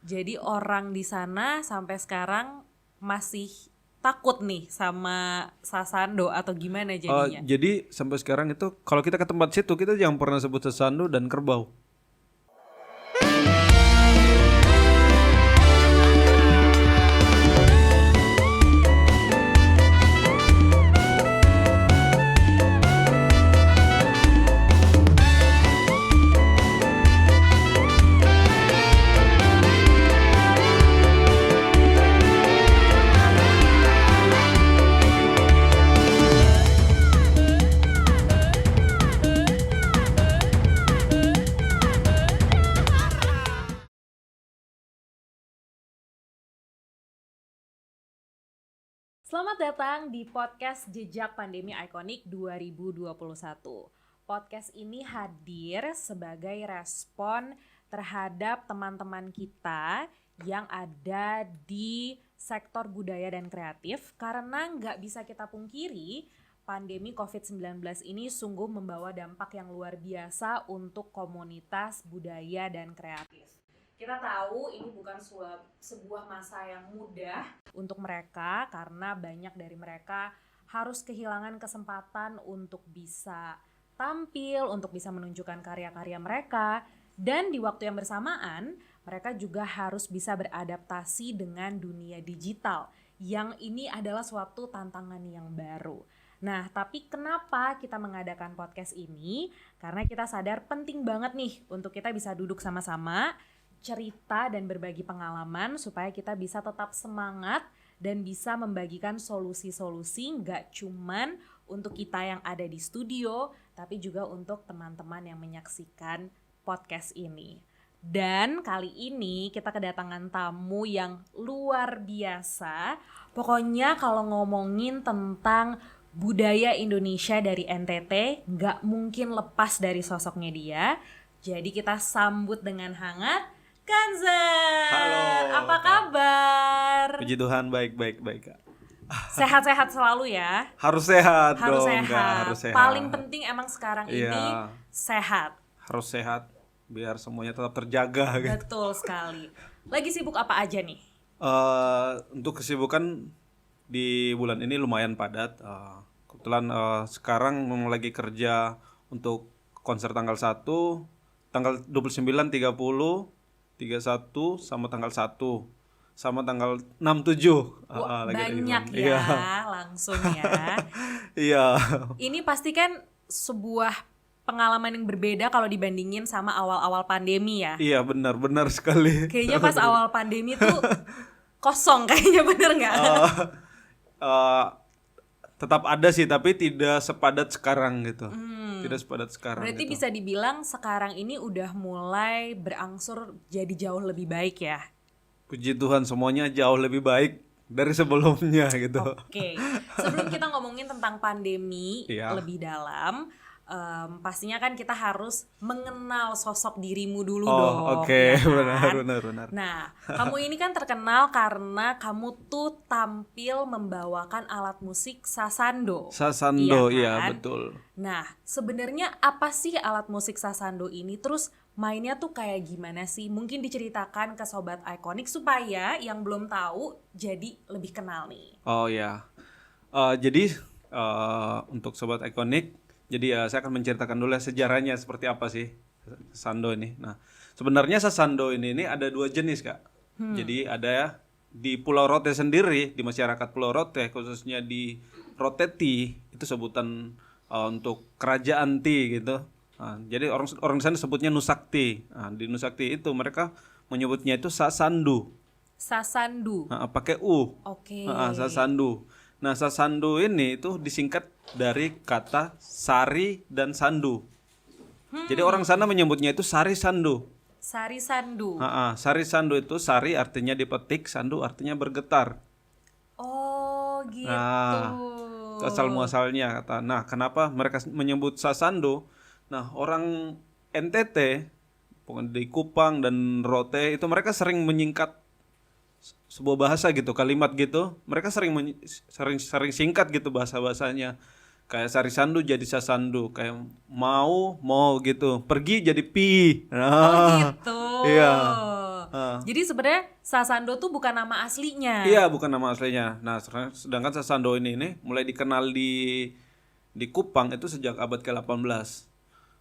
Jadi orang di sana sampai sekarang masih takut nih sama Sasando atau gimana jadinya? Jadi sampai sekarang itu kalau kita ke tempat situ kita jangan pernah sebut Sasando dan kerbau. Selamat datang di podcast Jejak Pandemi Ikonik 2021. Podcast ini hadir sebagai respon terhadap teman-teman kita yang ada di sektor budaya dan kreatif, karena nggak bisa kita pungkiri pandemi COVID-19 ini sungguh membawa dampak yang luar biasa untuk komunitas budaya dan kreatif. Kita tahu ini bukan sebuah masa yang mudah untuk mereka, karena banyak dari mereka harus kehilangan kesempatan untuk bisa tampil, untuk bisa menunjukkan karya-karya mereka, dan di waktu yang bersamaan mereka juga harus bisa beradaptasi dengan dunia digital yang ini adalah suatu tantangan yang baru. Nah, tapi kenapa kita mengadakan podcast ini? Karena kita sadar penting banget nih untuk kita bisa duduk sama-sama, cerita dan berbagi pengalaman supaya kita bisa tetap semangat dan bisa membagikan solusi-solusi nggak cuman untuk kita yang ada di studio, tapi juga untuk teman-teman yang menyaksikan podcast ini. Dan kali ini kita kedatangan tamu yang luar biasa. Pokoknya kalau ngomongin tentang budaya Indonesia dari NTT, nggak mungkin lepas dari sosoknya dia. Jadi kita sambut dengan hangat Kanza. Halo. Apa kabar? Puji Tuhan, baik Kak. Sehat-sehat selalu ya. Harus sehat Harus dong, sehat. Kak. Harus sehat. Paling penting emang sekarang ini Iya. sehat. Harus sehat biar semuanya tetap terjaga gitu. Betul sekali. Lagi sibuk apa aja nih? Untuk kesibukan di bulan ini lumayan padat. Kebetulan sekarang lagi kerja untuk konser tanggal 1, tanggal 29, 30, 31 sama tanggal 1 sama tanggal 6, 7. Banyak ya, Iya. langsung ya. Iya. Ini pasti kan sebuah pengalaman yang berbeda kalau dibandingin sama awal-awal pandemi ya. Iya, benar sekali. Kayaknya pas awal pandemi tuh kosong kayaknya, bener nggak? Tetap ada sih, tapi tidak sepadat sekarang gitu. Tidak sepadat sekarang. Berarti gitu. bisa dibilang sekarang ini udah mulai berangsur jadi jauh lebih baik ya. Puji Tuhan, semuanya jauh lebih baik dari sebelumnya gitu. Oke, sebelum kita ngomongin tentang pandemi Iya. lebih dalam, pastinya kan kita harus mengenal sosok dirimu dulu Oh, dong. oke. Ya kan? Benar. Nah, kamu ini kan terkenal karena kamu tuh tampil membawakan alat musik Sasando. Sasando, iya kan? betul. Nah, sebenarnya apa sih alat musik Sasando ini? Terus mainnya tuh kayak gimana sih? Mungkin diceritakan ke Sobat Ikonik supaya yang belum tahu jadi lebih kenal nih. Oh ya. Jadi untuk Sobat Ikonik, jadi saya akan menceritakan dulu sejarahnya seperti apa sih Sasando ini. Nah, sebenarnya Sasando ini ada 2 jenis, Kak. Jadi ada di Pulau Rote sendiri, di masyarakat Pulau Rote, khususnya di Roteti, itu sebutan untuk kerajaan Ti gitu. Nah, jadi orang di sana sebutnya Nusakti. Nah, di Nusakti itu mereka menyebutnya itu Sasandu. Sasandu. Nah, pakai U. Oke. Sasandu. Nah, Sasandu ini itu disingkat dari kata sari dan sandu. Jadi orang sana menyebutnya itu sari sandu. Sari Sandu. Sari sandu itu sari artinya dipetik, sandu artinya bergetar. Oh, gitu. Nah, itu asal muasalnya kata. Nah, kenapa mereka menyebut Sasandu? Nah, orang NTT, pokoknya di Kupang dan Rote itu mereka sering menyingkat sebuah bahasa gitu, kalimat gitu. Mereka sering singkat gitu bahasa-bahasanya. Kayak Sari Sandu jadi Sasandu, kayak mau gitu. Pergi jadi pi. Oh gitu. Iya. Jadi sebenarnya Sasando tuh bukan nama aslinya. Iya, bukan nama aslinya. Nah, sedangkan Sasando ini mulai dikenal di Kupang itu sejak abad ke-18.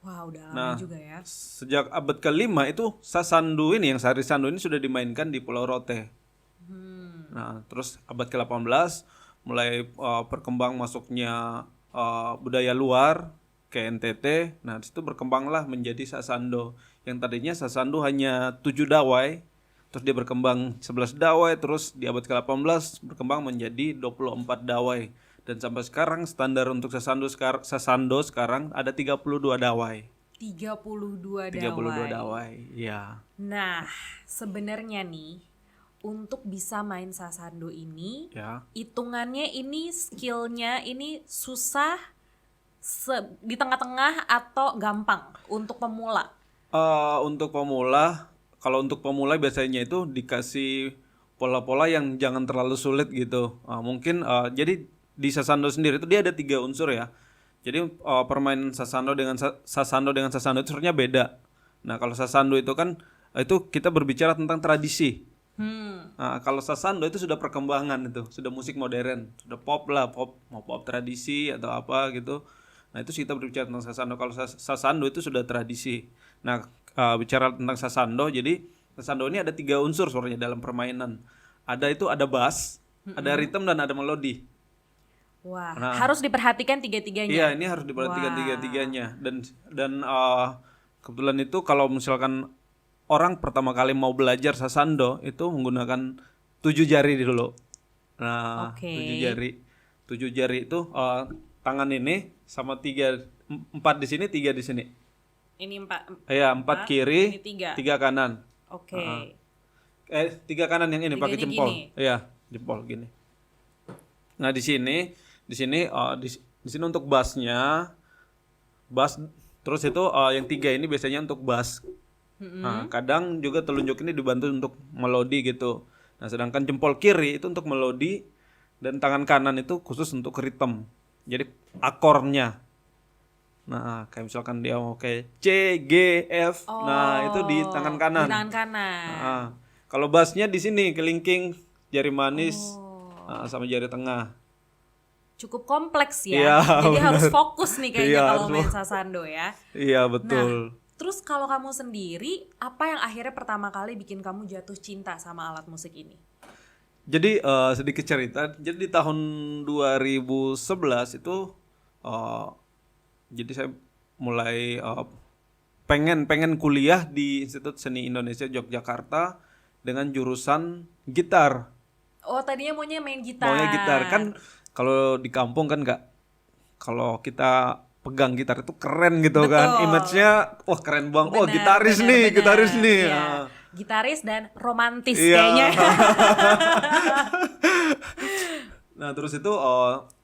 Wah, udah lama juga ya. Sejak abad ke-5 itu Sasando ini, yang Sari Sando ini sudah dimainkan di Pulau Rote. Nah, terus abad ke-18 mulai berkembang masuknya budaya luar ke NTT. Nah, di situ berkembanglah menjadi Sasando. Yang tadinya Sasando hanya 7 dawai, terus dia berkembang 11 dawai, terus di abad ke-18 berkembang menjadi 24 dawai. Dan sampai sekarang standar untuk Sasando sekarang ada 32 dawai. 32 dawai, iya. Nah, sebenarnya nih untuk bisa main Sasando ini, Ya. hitungannya ini skillnya ini susah di tengah-tengah atau gampang untuk pemula? Untuk pemula, kalau untuk pemula biasanya itu dikasih pola-pola yang jangan terlalu sulit gitu. Mungkin jadi di Sasando sendiri itu dia ada 3 unsur ya. Jadi permainan Sasando dengan Sasando itu sebenarnya beda. Nah, kalau Sasando itu kan itu kita berbicara tentang tradisi. Nah, kalau Sasando itu sudah perkembangan, itu sudah musik modern, sudah pop lah, mau pop tradisi atau apa gitu. Nah, itu kita berbicara tentang Sasando. Kalau Sasando itu sudah tradisi. Nah, bicara tentang Sasando, jadi Sasando ini ada 3 unsur sebenarnya dalam permainan. Ada bass, ada rhythm, dan ada melodi. Wah, harus diperhatikan tiga-tiganya. Iya, ini harus diperhatikan tiga-tiganya. Dan kebetulan itu kalau misalkan orang pertama kali mau belajar Sasando itu menggunakan 7 jari dulu. Nah, 7 jari. 7 jari itu tangan ini sama 4 di sini, 3 di sini. Ini 4. Iya, 4 kiri, ini 3 kanan. Oke. 3 kanan yang ini pakai jempol. Gini. Iya, jempol gini. Nah, di sini untuk bassnya, bass, terus itu yang 3 ini biasanya untuk bass. Nah, kadang juga telunjuk ini dibantu untuk melodi gitu. Nah, sedangkan jempol kiri itu untuk melodi dan tangan kanan itu khusus untuk rhythm. Jadi akornya. Nah, kayak misalkan dia mau kayak C, G, F. Nah, itu di tangan kanan. Di tangan kanan. Nah, kalau bassnya di sini kelingking, jari manis, sama jari tengah. Cukup kompleks ya. Iya, jadi bener. harus fokus nih kayaknya Iya, kalau main Sasando ya. Iya, betul. Nah, terus kalau kamu sendiri, apa yang akhirnya pertama kali bikin kamu jatuh cinta sama alat musik ini? Jadi sedikit cerita. Jadi di tahun 2011 itu jadi saya mulai pengen kuliah di Institut Seni Indonesia Yogyakarta dengan jurusan gitar. Oh, tadinya maunya main gitar. Maunya gitar kan, kalau di kampung kan kalau kita pegang gitar itu keren gitu. Betul. Kan, image-nya wah keren banget. Oh, gitaris nih. Iya. Gitaris dan romantis iya. Kayaknya. Nah, terus itu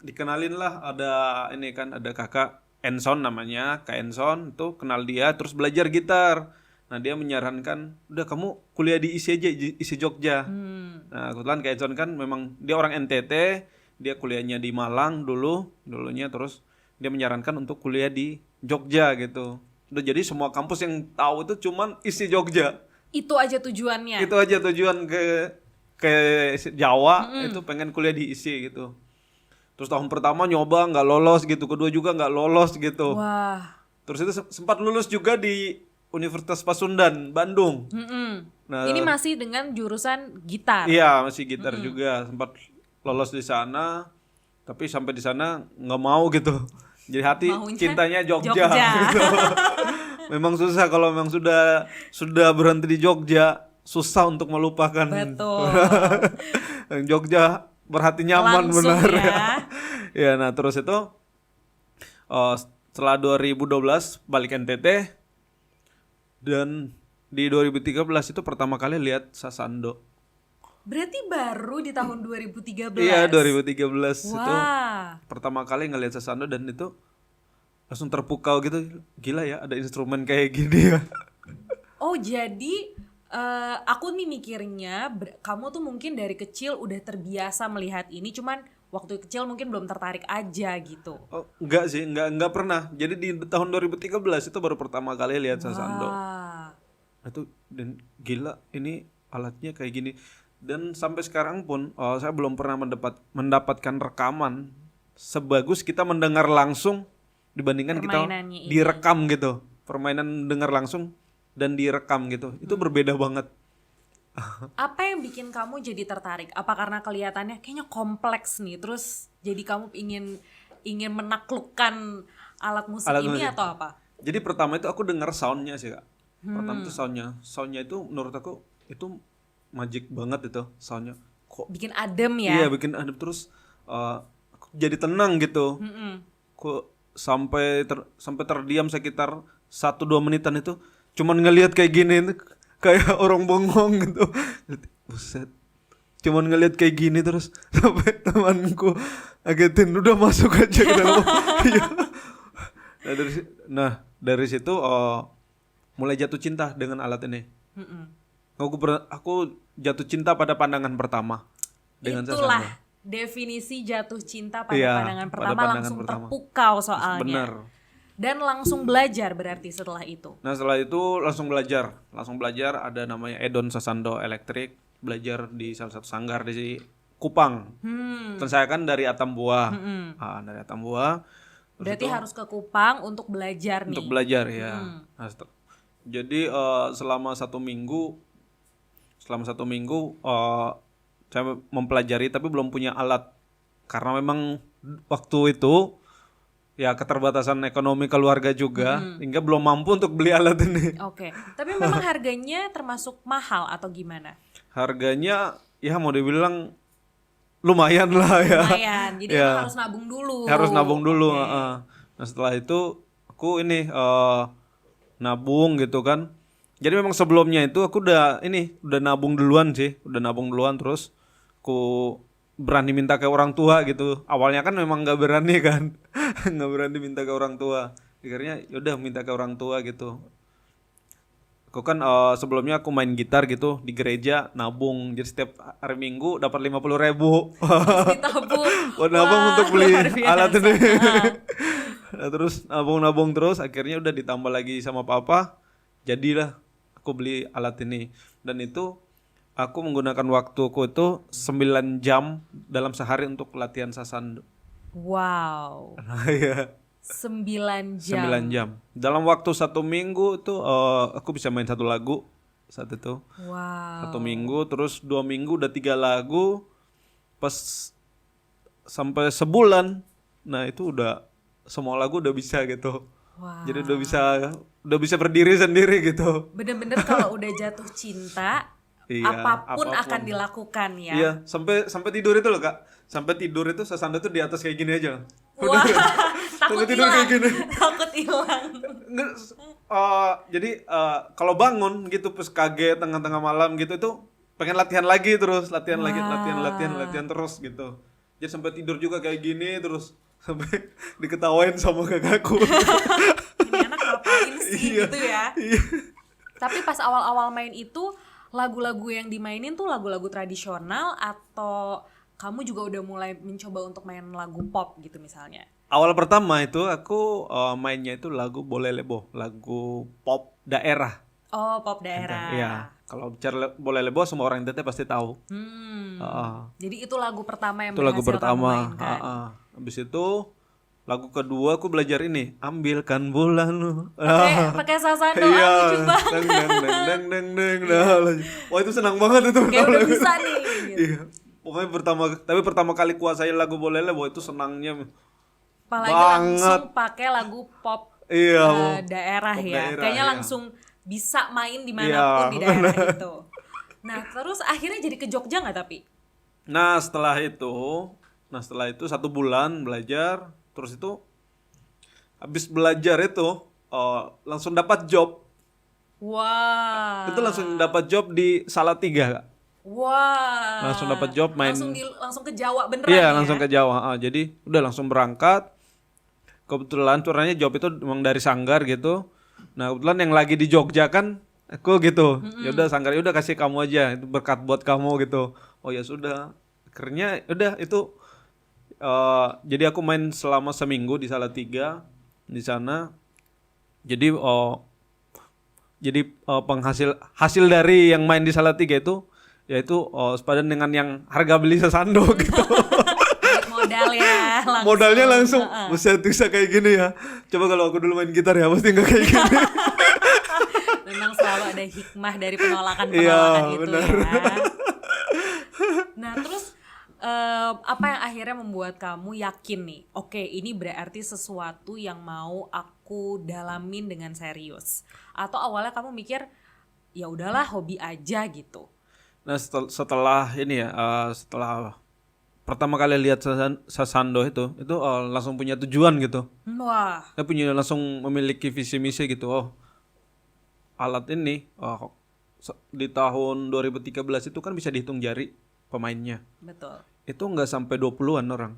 dikenalin lah, ada ini kan, ada kakak Enson namanya, Kak Enson, tuh kenal dia terus belajar gitar. Nah, dia menyarankan, udah kamu kuliah di ISI aja, ISI Jogja. Nah, kebetulan Kak Enson kan memang dia orang NTT, dia kuliahnya di Malang dulunya, terus dia menyarankan untuk kuliah di Jogja gitu. Udah, jadi semua kampus yang tahu itu cuman ISI Jogja. Itu aja tujuannya. Itu aja tujuan ke Jawa, itu pengen kuliah di ISI gitu. Terus tahun pertama nyoba nggak lolos gitu, kedua juga nggak lolos gitu. Wah. Terus itu sempat lulus juga di Universitas Pasundan, Bandung. Nah, ini masih dengan jurusan gitar. Iya, masih gitar juga. Sempat lolos di sana, tapi sampai di sana nggak mau gitu. Jadi hati cintanya Jogja. Gitu. Memang susah kalau memang sudah berhenti di Jogja, susah untuk melupakan. Betul. Jogja berhati nyaman. Langsung benar ya. Ya, nah terus itu setelah 2012 balik NTT, dan di 2013 itu pertama kali lihat Sasando. Berarti baru di tahun 2013. Iya, 2013 itu pertama kali ngelihat Sasando, dan itu langsung terpukau gitu. Gila ya, ada instrumen kayak gini ya. Oh, jadi aku nih mikirnya kamu tuh mungkin dari kecil udah terbiasa melihat ini, cuman waktu kecil mungkin belum tertarik aja gitu. Oh, enggak sih, enggak pernah. Jadi di tahun 2013 itu baru pertama kali lihat Sasando. Itu dan gila, ini alatnya kayak gini. Dan sampai sekarang pun saya belum pernah mendapatkan rekaman sebagus kita mendengar langsung dibandingkan kita Permainannya ini. direkam gitu. Permainan dengar langsung dan direkam gitu. Itu berbeda banget. Apa yang bikin kamu jadi tertarik? Apa karena kelihatannya kayaknya kompleks nih, terus jadi kamu ingin menaklukkan alat musik Alat ini musik. atau apa? Jadi pertama itu aku dengar soundnya sih Kak. Pertama itu soundnya itu menurut aku itu magic banget itu soundnya. Kok Bikin adem iya ya? bikin adem terus aku jadi tenang gitu. Kok sampai terdiam sekitar 1-2 menitan itu cuman ngelihat kayak gini kayak orang bengong gitu. Buset. Cuman ngelihat kayak gini terus sampai temanku agetin udah masuk aja ke dalam. Iya. Dari situ mulai jatuh cinta dengan alat ini. Aku jatuh cinta pada pandangan pertama dengan Itulah sasando. definisi jatuh cinta pada Iya, pandangan pada pertama, pandangan langsung pertama. terpukau soalnya. Benar. Dan langsung belajar berarti setelah itu. Nah setelah itu langsung belajar ada namanya Edon Sasando Electric, belajar di salah satu sanggar di Kupang. Dan saya kan dari Atambua, dari Atambua. Berarti harus ke Kupang untuk belajar nih. Untuk belajar ya. Nah, jadi selama satu minggu saya mempelajari tapi belum punya alat karena memang waktu itu ya keterbatasan ekonomi keluarga juga hingga belum mampu untuk beli alat ini. Oke. Tapi memang harganya termasuk mahal atau gimana? Harganya ya mau dibilang lumayan lah ya. Lumayan. Jadi Ya. emang harus nabung dulu. Harus nabung dulu. Oke. Nah setelah itu aku ini nabung gitu kan. Jadi memang sebelumnya itu aku udah nabung duluan sih, terus aku berani minta ke orang tua gitu. Awalnya kan memang nggak berani kan, nggak berani minta ke orang tua. Akhirnya yaudah minta ke orang tua gitu. Aku kan sebelumnya aku main gitar gitu di gereja nabung. Jadi setiap hari Minggu dapat 50.000. Ditabung. Buat nabung Wah, untuk beli luar biasa. alat ini. Nah, terus nabung terus akhirnya udah ditambah lagi sama papa. Jadilah aku beli alat ini. Dan itu aku menggunakan waktuku itu 9 jam dalam sehari untuk latihan sasando. Wow. Iya. 9 jam. 9 jam. Dalam waktu 1 minggu itu aku bisa main 1 lagu saat itu. Wow. 1 minggu terus 2 minggu udah 3 lagu. Pas sampai sebulan, nah itu udah semua lagu udah bisa gitu. Wow. Jadi udah bisa berdiri sendiri gitu. Bener-bener kalau udah jatuh cinta, Iya, apapun apapun. akan dilakukan ya. Iya, sampai tidur itu loh Kak. Sampai tidur itu sasando tuh di atas kayak gini aja. Wah, takut Sampai tidur kayak hilang. gini. Takut hilang. Nggak, jadi kalau bangun gitu pas kaget tengah-tengah malam gitu itu pengen latihan lagi terus, latihan terus gitu. Jadi sampai tidur juga kayak gini terus sampai diketawain sama kakakku. Ini anak ngapain sih Iya. gitu ya. Iya. Tapi pas awal-awal main itu lagu-lagu yang dimainin tuh lagu-lagu tradisional atau kamu juga udah mulai mencoba untuk main lagu pop gitu misalnya? Awal pertama itu aku mainnya itu lagu Bolelebo, lagu pop daerah. Oh, pop daerah. Iya. Kalau bicara Bolelebo semua orang NTT pasti tahu. Jadi itu lagu pertama yang Itu lagu berhasil kamu pertama. mainkan. Habis itu lagu kedua aku belajar ini, ambilkan bulanmu. Pakai sasando Iya. lucu banget. Deng. Nah, wah itu senang banget itu. Kayak udah lagu. bisa nih gitu. Iya. Pokoknya pertama kali kuasain lagu Bolelebo itu senangnya. Apalagi Banget. langsung pakai lagu pop Iya. daerah Pop ya. daerah, Kayaknya iya. langsung bisa main dimanapun Iya, di daerah itu. Nah terus akhirnya jadi ke Jogja nggak tapi? Nah setelah itu 1 bulan belajar, terus itu habis belajar itu langsung dapat job. Wah. Itu langsung dapat job di Salatiga Kak. Wah. Langsung dapat job main. Langsung ke Jawa beneran Iya ya? langsung ke Jawa. Jadi udah langsung berangkat. Kebetulan curahnya job itu memang dari sanggar gitu. Nah kebetulan yang lagi di Jogja kan aku gitu. Ya udah sanggar udah kasih kamu aja, itu berkat buat kamu gitu. Oh ya sudah. Akhirnya udah itu jadi aku main selama seminggu di Salatiga di sana. Jadi Jadi hasil dari yang main di Salatiga itu yaitu sepadan dengan yang harga beli sasando gitu. Modal ya langsung. Modalnya langsung buset bisa kayak gini ya. Coba kalau aku dulu main gitar ya pasti nggak kayak gini. Memang selalu ada hikmah dari penolakan Iya, itu benar. ya. Nah terus apa yang akhirnya membuat kamu yakin nih, oke ini berarti sesuatu yang mau aku dalamin dengan serius, atau awalnya kamu mikir ya udahlah hobi aja gitu? Nah setelah ini ya, setelah pertama kali lihat sasando itu langsung punya tujuan gitu. Wah. Saya punya langsung memiliki visi misi gitu. Alat ini di tahun 2013 itu kan bisa dihitung jari pemainnya. Betul. Itu nggak sampai 20-an orang.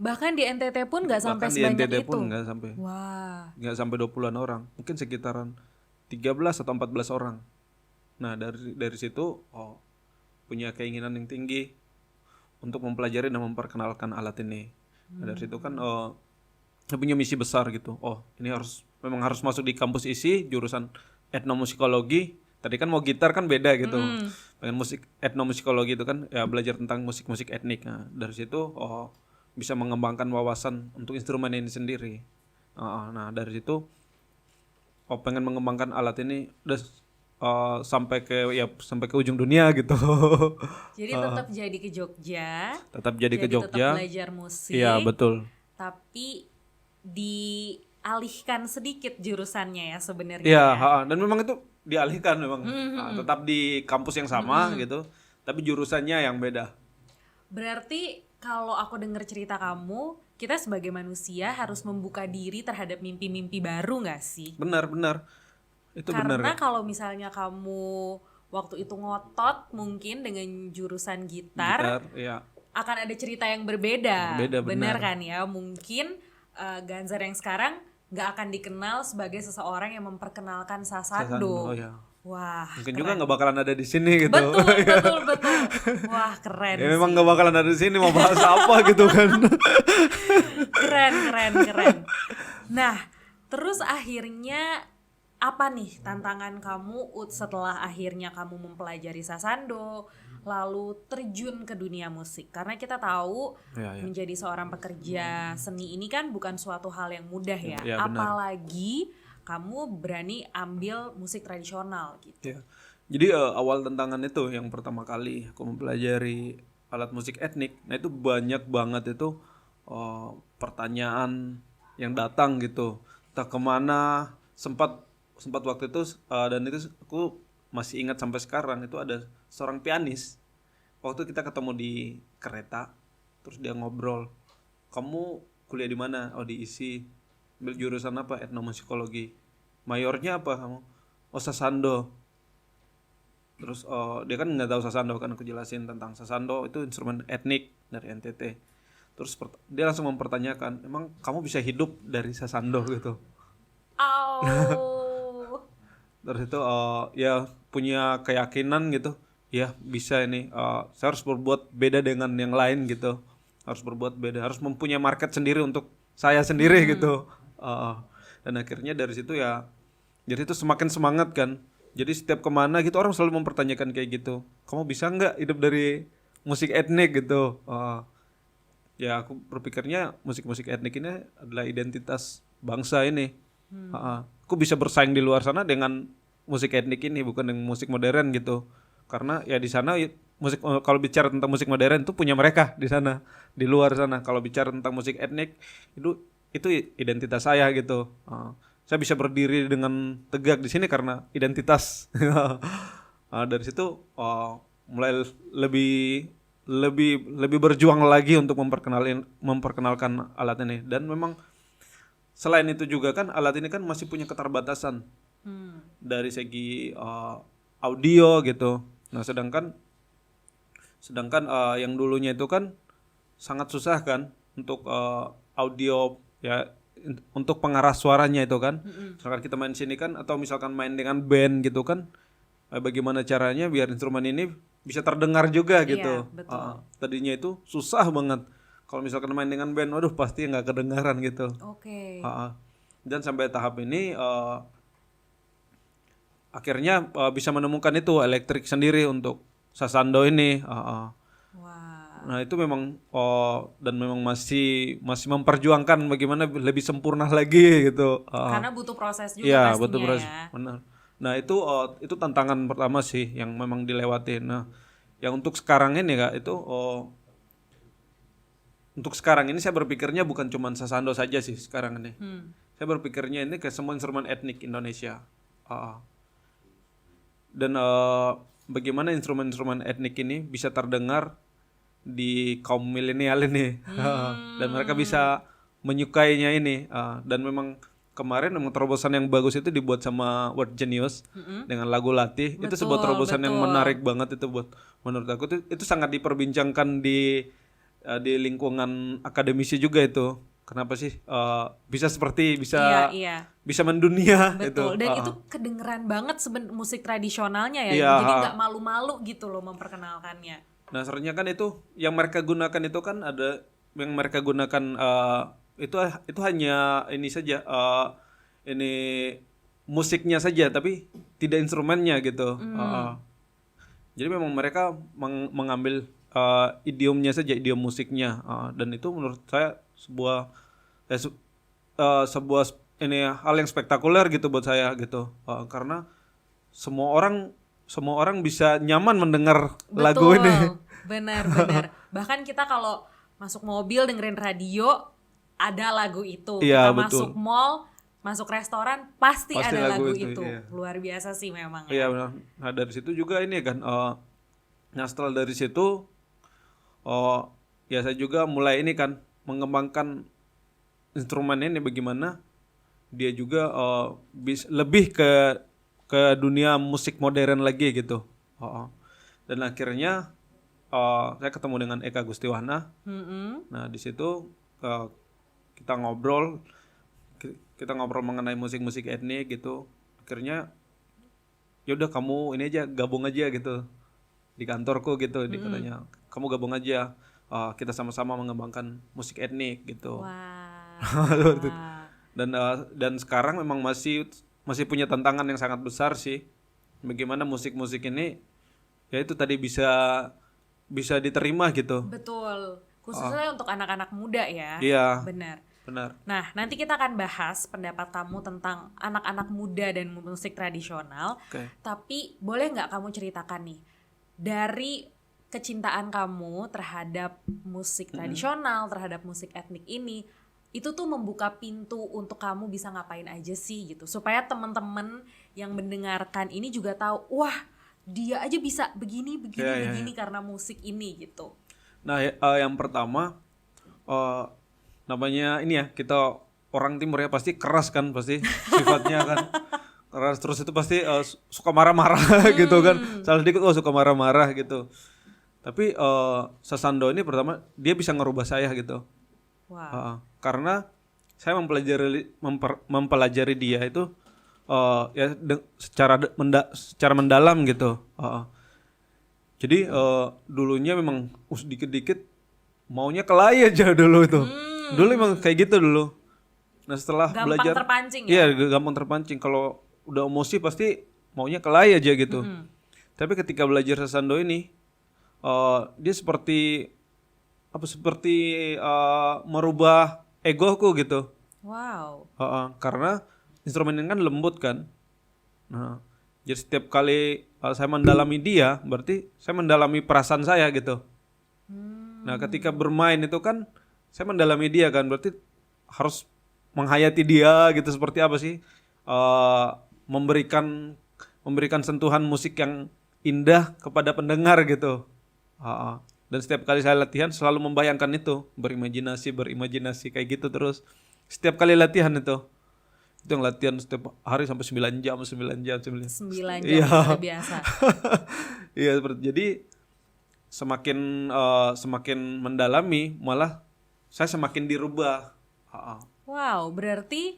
Bahkan di NTT pun nggak sampai Bahkan di sebanyak NTT itu. pun nggak sampai. Wah. Nggak sampai 20-an orang. Mungkin sekitaran 13 atau 14 orang. Nah dari situ punya keinginan yang tinggi untuk mempelajari dan memperkenalkan alat ini. Nah, dari situ kan saya punya misi besar gitu. Ini memang harus masuk di kampus ISI jurusan etnomusikologi. Tadi kan mau gitar kan beda gitu. Pengen musik etnomusikologi itu kan ya belajar tentang musik-musik etnik. Nah, dari situ bisa mengembangkan wawasan untuk instrumen ini sendiri. Nah, dari situ pengen mengembangkan alat ini udah sampai ke ujung dunia gitu. Jadi tetap jadi ke Jogja. Tetap jadi ke Jogja. Tetap belajar musik. Iya, betul. Tapi dialihkan sedikit jurusannya ya sebenarnya. Iya, dan memang itu dialihkan memang. Tetap di kampus yang sama gitu, tapi jurusannya yang beda. Berarti kalau aku dengar cerita kamu, kita sebagai manusia harus membuka diri terhadap mimpi-mimpi baru nggak sih? Benar. Itu benar. Karena kalau misalnya kamu waktu itu ngotot mungkin dengan jurusan gitar iya. akan ada cerita yang berbeda. Benar Benar kan ya? Mungkin Ganzar yang sekarang nggak akan dikenal sebagai seseorang yang memperkenalkan sasando. Iya. Wah, Mungkin keren. juga nggak bakalan ada di sini gitu. Betul. Wah, keren Ya sih. memang nggak bakalan ada di sini, mau bahas apa gitu kan. Keren. Nah, terus akhirnya apa nih tantangan kamu setelah akhirnya kamu mempelajari sasando, lalu terjun ke dunia musik? Karena kita tahu menjadi seorang pekerja seni ini kan bukan suatu hal yang mudah ya. Apalagi kamu berani ambil musik tradisional gitu. Ya. Jadi awal tantangan itu yang pertama kali aku mempelajari alat musik etnik, nah itu banyak banget itu pertanyaan yang datang gitu. Entah kemana, sempat waktu itu dan itu aku masih ingat sampai sekarang, itu ada seorang pianis. Waktu kita ketemu di kereta, terus dia ngobrol, kamu kuliah di mana? Di ISI. Ambil jurusan apa? Etnomusikologi. Mayornya apa kamu? Sasando. Terus dia kan nggak tahu sasando, kan aku jelasin tentang sasando itu instrumen etnik dari NTT. Terus dia langsung mempertanyakan, emang kamu bisa hidup dari sasando gitu? Terus itu ya punya keyakinan gitu, ya bisa ini. Saya harus berbuat beda dengan yang lain gitu. Harus berbuat beda, harus mempunyai market sendiri untuk saya sendiri gitu. Dan akhirnya dari situ ya, jadi itu semakin semangat kan. Jadi setiap kemana gitu orang selalu mempertanyakan kayak gitu, kamu bisa nggak hidup dari musik etnik gitu. Ya aku berpikirnya musik-musik etnik ini adalah identitas bangsa ini. Aku bisa bersaing di luar sana dengan musik etnik ini, bukan dengan musik modern gitu. Karena ya di sana musik, kalau bicara tentang musik modern itu punya mereka di sana, di luar sana. Kalau bicara tentang musik etnik itu identitas saya gitu. Saya bisa berdiri dengan tegak di sini karena identitas. Dari situ mulai lebih berjuang lagi untuk memperkenalkan alat ini. Dan memang selain itu juga kan alat ini kan masih punya keterbatasan dari segi audio gitu. Nah sedangkan yang dulunya itu kan sangat susah kan untuk audio ya, untuk pengarah suaranya itu kan. Misalkan kita main sini kan, atau misalkan main dengan band gitu kan, bagaimana caranya biar instrumen ini bisa terdengar juga gitu. Tadinya itu susah banget. Kalau misalkan main dengan band, waduh pasti nggak kedengaran gitu. Dan sampai tahap ini akhirnya bisa menemukan itu elektrik sendiri untuk sasando ini. Wah. Nah itu memang dan memang masih memperjuangkan bagaimana lebih sempurna lagi gitu. Karena butuh proses juga Iya pastinya betul benar, ya. benar. Nah itu tantangan pertama sih yang memang dilewati. Nah yang untuk sekarang ini kak itu untuk sekarang ini saya berpikirnya bukan cuma sasando saja sih sekarang ini. Saya berpikirnya ini ke semua instrumen etnik Indonesia. Dan bagaimana instrumen-instrumen etnik ini bisa terdengar di kaum milenial ini. Dan mereka bisa menyukainya ini. Dan memang kemarin memang terobosan yang bagus itu dibuat sama Word Genius dengan lagu Latih. Itu sebuah terobosan yang menarik banget itu buat menurut aku itu sangat diperbincangkan di lingkungan akademisi juga itu. Kenapa sih bisa bisa mendunia betul. itu. Dan itu kedengeran banget musik tradisionalnya ya. Iya, Jadi nggak malu-malu gitu loh memperkenalkannya. Nah, sebenarnya kan itu yang mereka gunakan itu kan ada yang mereka gunakan itu hanya ini saja ini musiknya saja tapi tidak instrumennya gitu. Jadi memang mereka mengambil idiomnya saja, idiom musiknya dan itu menurut saya sebuah ini hal yang spektakuler gitu buat saya gitu. Karena semua orang bisa nyaman mendengar lagu ini. Benar. Bahkan kita kalau masuk mobil dengerin radio ada lagu itu. Iya, Kita betul. masuk mall, masuk restoran pasti ada lagu itu. Iya. Luar biasa sih memang. Iya benar. Nah dari situ juga ini kan. Nah setelah dari situ, ya saya juga mulai ini kan mengembangkan instrumen ini bagaimana dia juga lebih ke dunia musik modern lagi gitu. Dan akhirnya saya ketemu dengan Eka Gustiwana. Nah di situ kita ngobrol mengenai musik-musik etnik gitu. Akhirnya yaudah kamu ini aja gabung aja gitu di kantorku gitu. Di katanya kamu gabung aja, kita sama-sama mengembangkan musik etnik gitu. Dan sekarang memang masih punya tantangan yang sangat besar sih. Bagaimana musik-musik ini ya itu tadi bisa diterima gitu. Betul. Khususnya untuk anak-anak muda ya. Iya. Benar. Benar. Nah, nanti kita akan bahas pendapat kamu tentang anak-anak muda dan musik tradisional. Tapi boleh nggak kamu ceritakan nih dari kecintaan kamu terhadap musik tradisional, terhadap musik etnik ini, itu tuh membuka pintu untuk kamu bisa ngapain aja sih gitu, supaya teman-teman yang mendengarkan ini juga tahu, wah dia aja bisa begini karena musik ini gitu. Nah yang pertama namanya ini ya, kita orang timur ya pasti keras kan, pasti sifatnya kan keras, terus itu pasti suka marah-marah gitu kan, salah dikit suka marah-marah gitu. Tapi sasando ini pertama dia bisa ngerubah saya gitu. Karena saya mempelajari dia itu ya secara mendalam gitu. Jadi dulunya memang dikit-dikit maunya kelahi aja dulu itu. Dulu emang kayak gitu dulu. Nah setelah belajar terpancing ya? Iya gampang terpancing. Kalau udah emosi pasti maunya kelahi aja gitu. Tapi ketika belajar sasando ini dia seperti merubah egoku gitu. Wow. Karena instrumen ini kan lembut kan. Nah, jadi setiap kali saya mendalami dia, berarti saya mendalami perasaan saya gitu. Nah, ketika bermain itu kan saya mendalami dia kan, berarti harus menghayati dia gitu, seperti apa sih memberikan sentuhan musik yang indah kepada pendengar gitu. Dan setiap kali saya latihan selalu membayangkan itu, berimajinasi kayak gitu terus. Setiap kali latihan itu yang latihan setiap hari sampai 9 jam. 9 jam Iya. luar biasa. Iya, jadi semakin mendalami malah saya semakin dirubah. Wow, berarti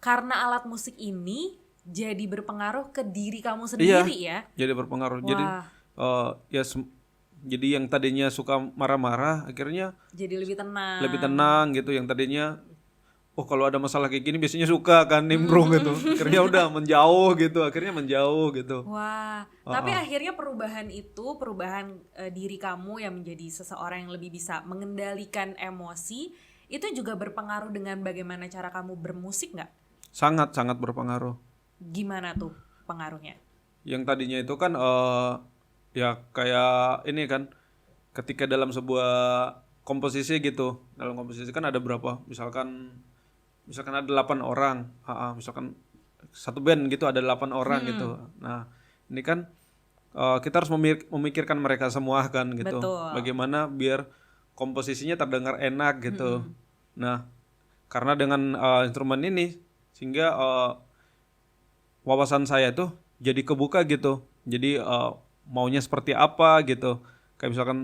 karena alat musik ini jadi berpengaruh ke diri kamu sendiri ya? Jadi berpengaruh. Jadi jadi yang tadinya suka marah-marah akhirnya jadi lebih tenang. Lebih tenang gitu. Yang tadinya oh kalau ada masalah kayak gini biasanya suka kan nimbrung gitu. Akhirnya udah menjauh gitu, Wah, tapi akhirnya perubahan diri kamu yang menjadi seseorang yang lebih bisa mengendalikan emosi itu juga berpengaruh dengan bagaimana cara kamu bermusik nggak? Sangat berpengaruh. Gimana tuh pengaruhnya? Yang tadinya itu kan ya kayak ini kan, ketika dalam sebuah komposisi gitu, dalam komposisi kan ada berapa, misalkan ada 8 orang, misalkan satu band gitu ada 8 orang gitu. Nah ini kan kita harus memikirkan mereka semua kan gitu. Betul. Bagaimana biar komposisinya terdengar enak gitu. Nah karena dengan instrumen ini sehingga wawasan saya tuh jadi kebuka gitu. Jadi maunya seperti apa gitu. Kayak misalkan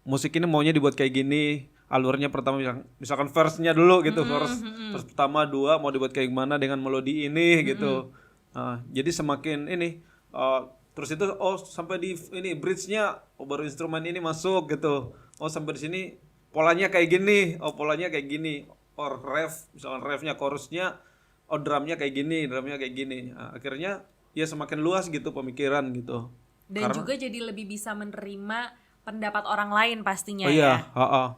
musik ini maunya dibuat kayak gini, alurnya pertama misalkan verse-nya dulu gitu, verse pertama 2 mau dibuat kayak gimana dengan melodi ini gitu. Jadi semakin ini terus itu sampai di ini bridge-nya baru instrumen ini masuk gitu. Sampai di sini polanya kayak gini, polanya kayak gini. Misalkan refnya, chorusnya, drumnya kayak gini. Nah, akhirnya ya semakin luas gitu pemikiran gitu. Dan juga jadi lebih bisa menerima pendapat orang lain pastinya oh iya, ya.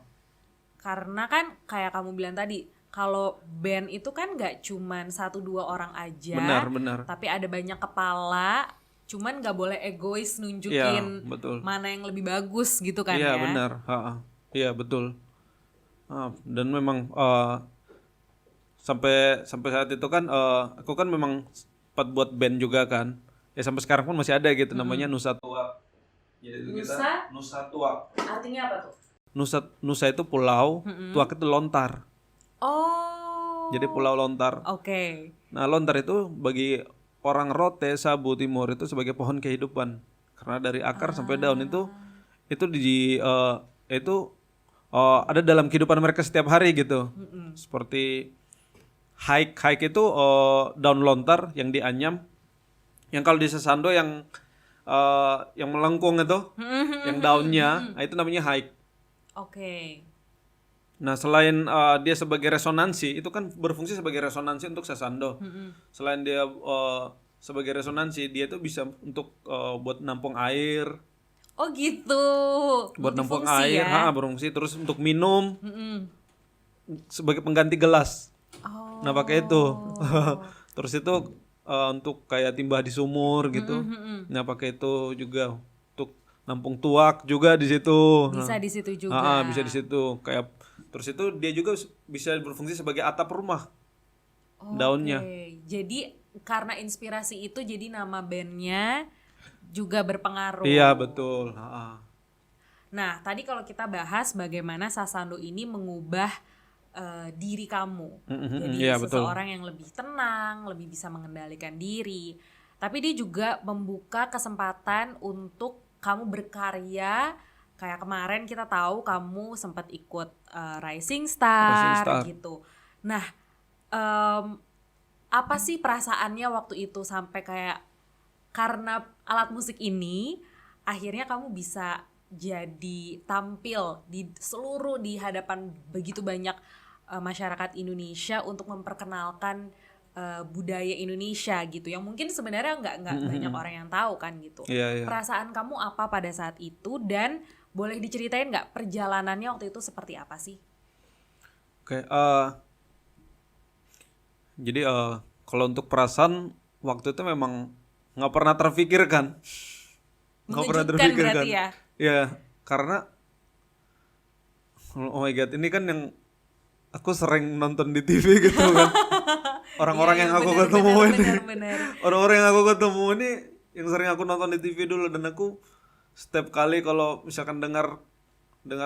Karena kan kayak kamu bilang tadi, kalau band itu kan nggak cuman 1-2 orang aja. Benar. Tapi ada banyak kepala, cuman nggak boleh egois nunjukin mana yang lebih bagus gitu kan ya. Iya benar, iya betul. Dan memang sampai saat itu kan aku kan memang sempat buat band juga kan. Ya sampai sekarang pun masih ada gitu, namanya Nusa Tua. Jadi Nusa Tua. Artinya apa tuh? Nusa itu pulau, Tuak itu lontar. Oh. Jadi pulau lontar. Oke. Nah lontar itu bagi orang Rote, Sabu, Timur itu sebagai pohon kehidupan. Karena dari akar sampai daun itu ada dalam kehidupan mereka setiap hari gitu. Seperti hike itu daun lontar yang dianyam. Yang kalau di Sesando yang melengkung itu, yang daunnya, itu namanya hike. Oke. Nah selain dia sebagai resonansi, itu kan berfungsi sebagai resonansi untuk Sesando. Selain dia sebagai resonansi, dia tuh bisa untuk buat nampung air. Oh gitu. Buat nampung air, berfungsi. Terus untuk minum, sebagai pengganti gelas. Nah pakai itu. Terus itu untuk kayak timbah di sumur gitu. Nah pakai itu juga untuk nampung tuak juga di situ. Bisa di situ juga. Bisa di situ. Kayak terus itu dia juga bisa berfungsi sebagai atap rumah. Daunnya. Jadi karena inspirasi itu jadi nama bandnya juga berpengaruh. Iya betul. Nah tadi kalau kita bahas bagaimana Sasando ini mengubah diri kamu, jadi seseorang yang lebih tenang, lebih bisa mengendalikan diri. Tapi dia juga membuka kesempatan untuk kamu berkarya. Kayak kemarin kita tahu kamu sempat ikut Rising Star gitu. Nah, apa sih perasaannya waktu itu sampai kayak karena alat musik ini akhirnya kamu bisa jadi tampil di hadapan begitu banyak masyarakat Indonesia untuk memperkenalkan budaya Indonesia gitu yang mungkin sebenarnya nggak banyak orang yang tahu kan gitu. Perasaan kamu apa pada saat itu dan boleh diceritain nggak perjalanannya waktu itu seperti apa sih? Jadi kalau untuk perasaan waktu itu memang nggak pernah terfikirkan. Berarti ya? Ya karena oh my god ini kan yang aku sering nonton di TV gitu kan. Orang-orang yang aku ketemu ini. Orang-orang yang aku ketemu ini yang sering aku nonton di TV dulu, dan aku setiap kali kalau misalkan dengar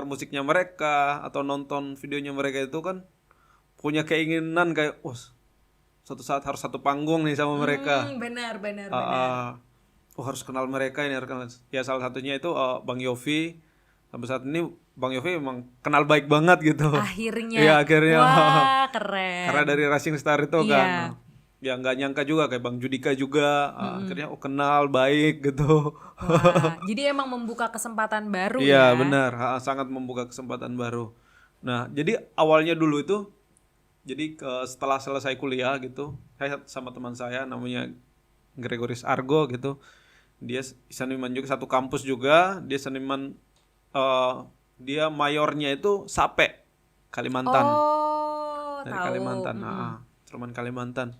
musiknya mereka atau nonton videonya mereka itu kan punya keinginan kayak suatu saat harus satu panggung nih sama mereka. Benar. Harus kenal mereka ini, ya salah satunya itu Bang Yofi. Sampai saat ini Bang Yofi memang kenal baik banget gitu. Akhirnya. Iya akhirnya. Wah keren. Karena dari Rising Star itu kan. Ya nggak nyangka juga kayak Bang Judika juga. Akhirnya kenal baik gitu. Wah, jadi emang membuka kesempatan baru ya. Iya benar, sangat membuka kesempatan baru. Nah jadi awalnya dulu itu Jadi setelah selesai kuliah gitu, saya sama teman saya namanya Gregoris Argo gitu. Dia seniman juga, satu kampus juga. Dia seniman, eh, dia mayornya itu Sape, Kalimantan. Oh, Dari tahu. Kalimantan. Mm-mm. Instrumen Kalimantan.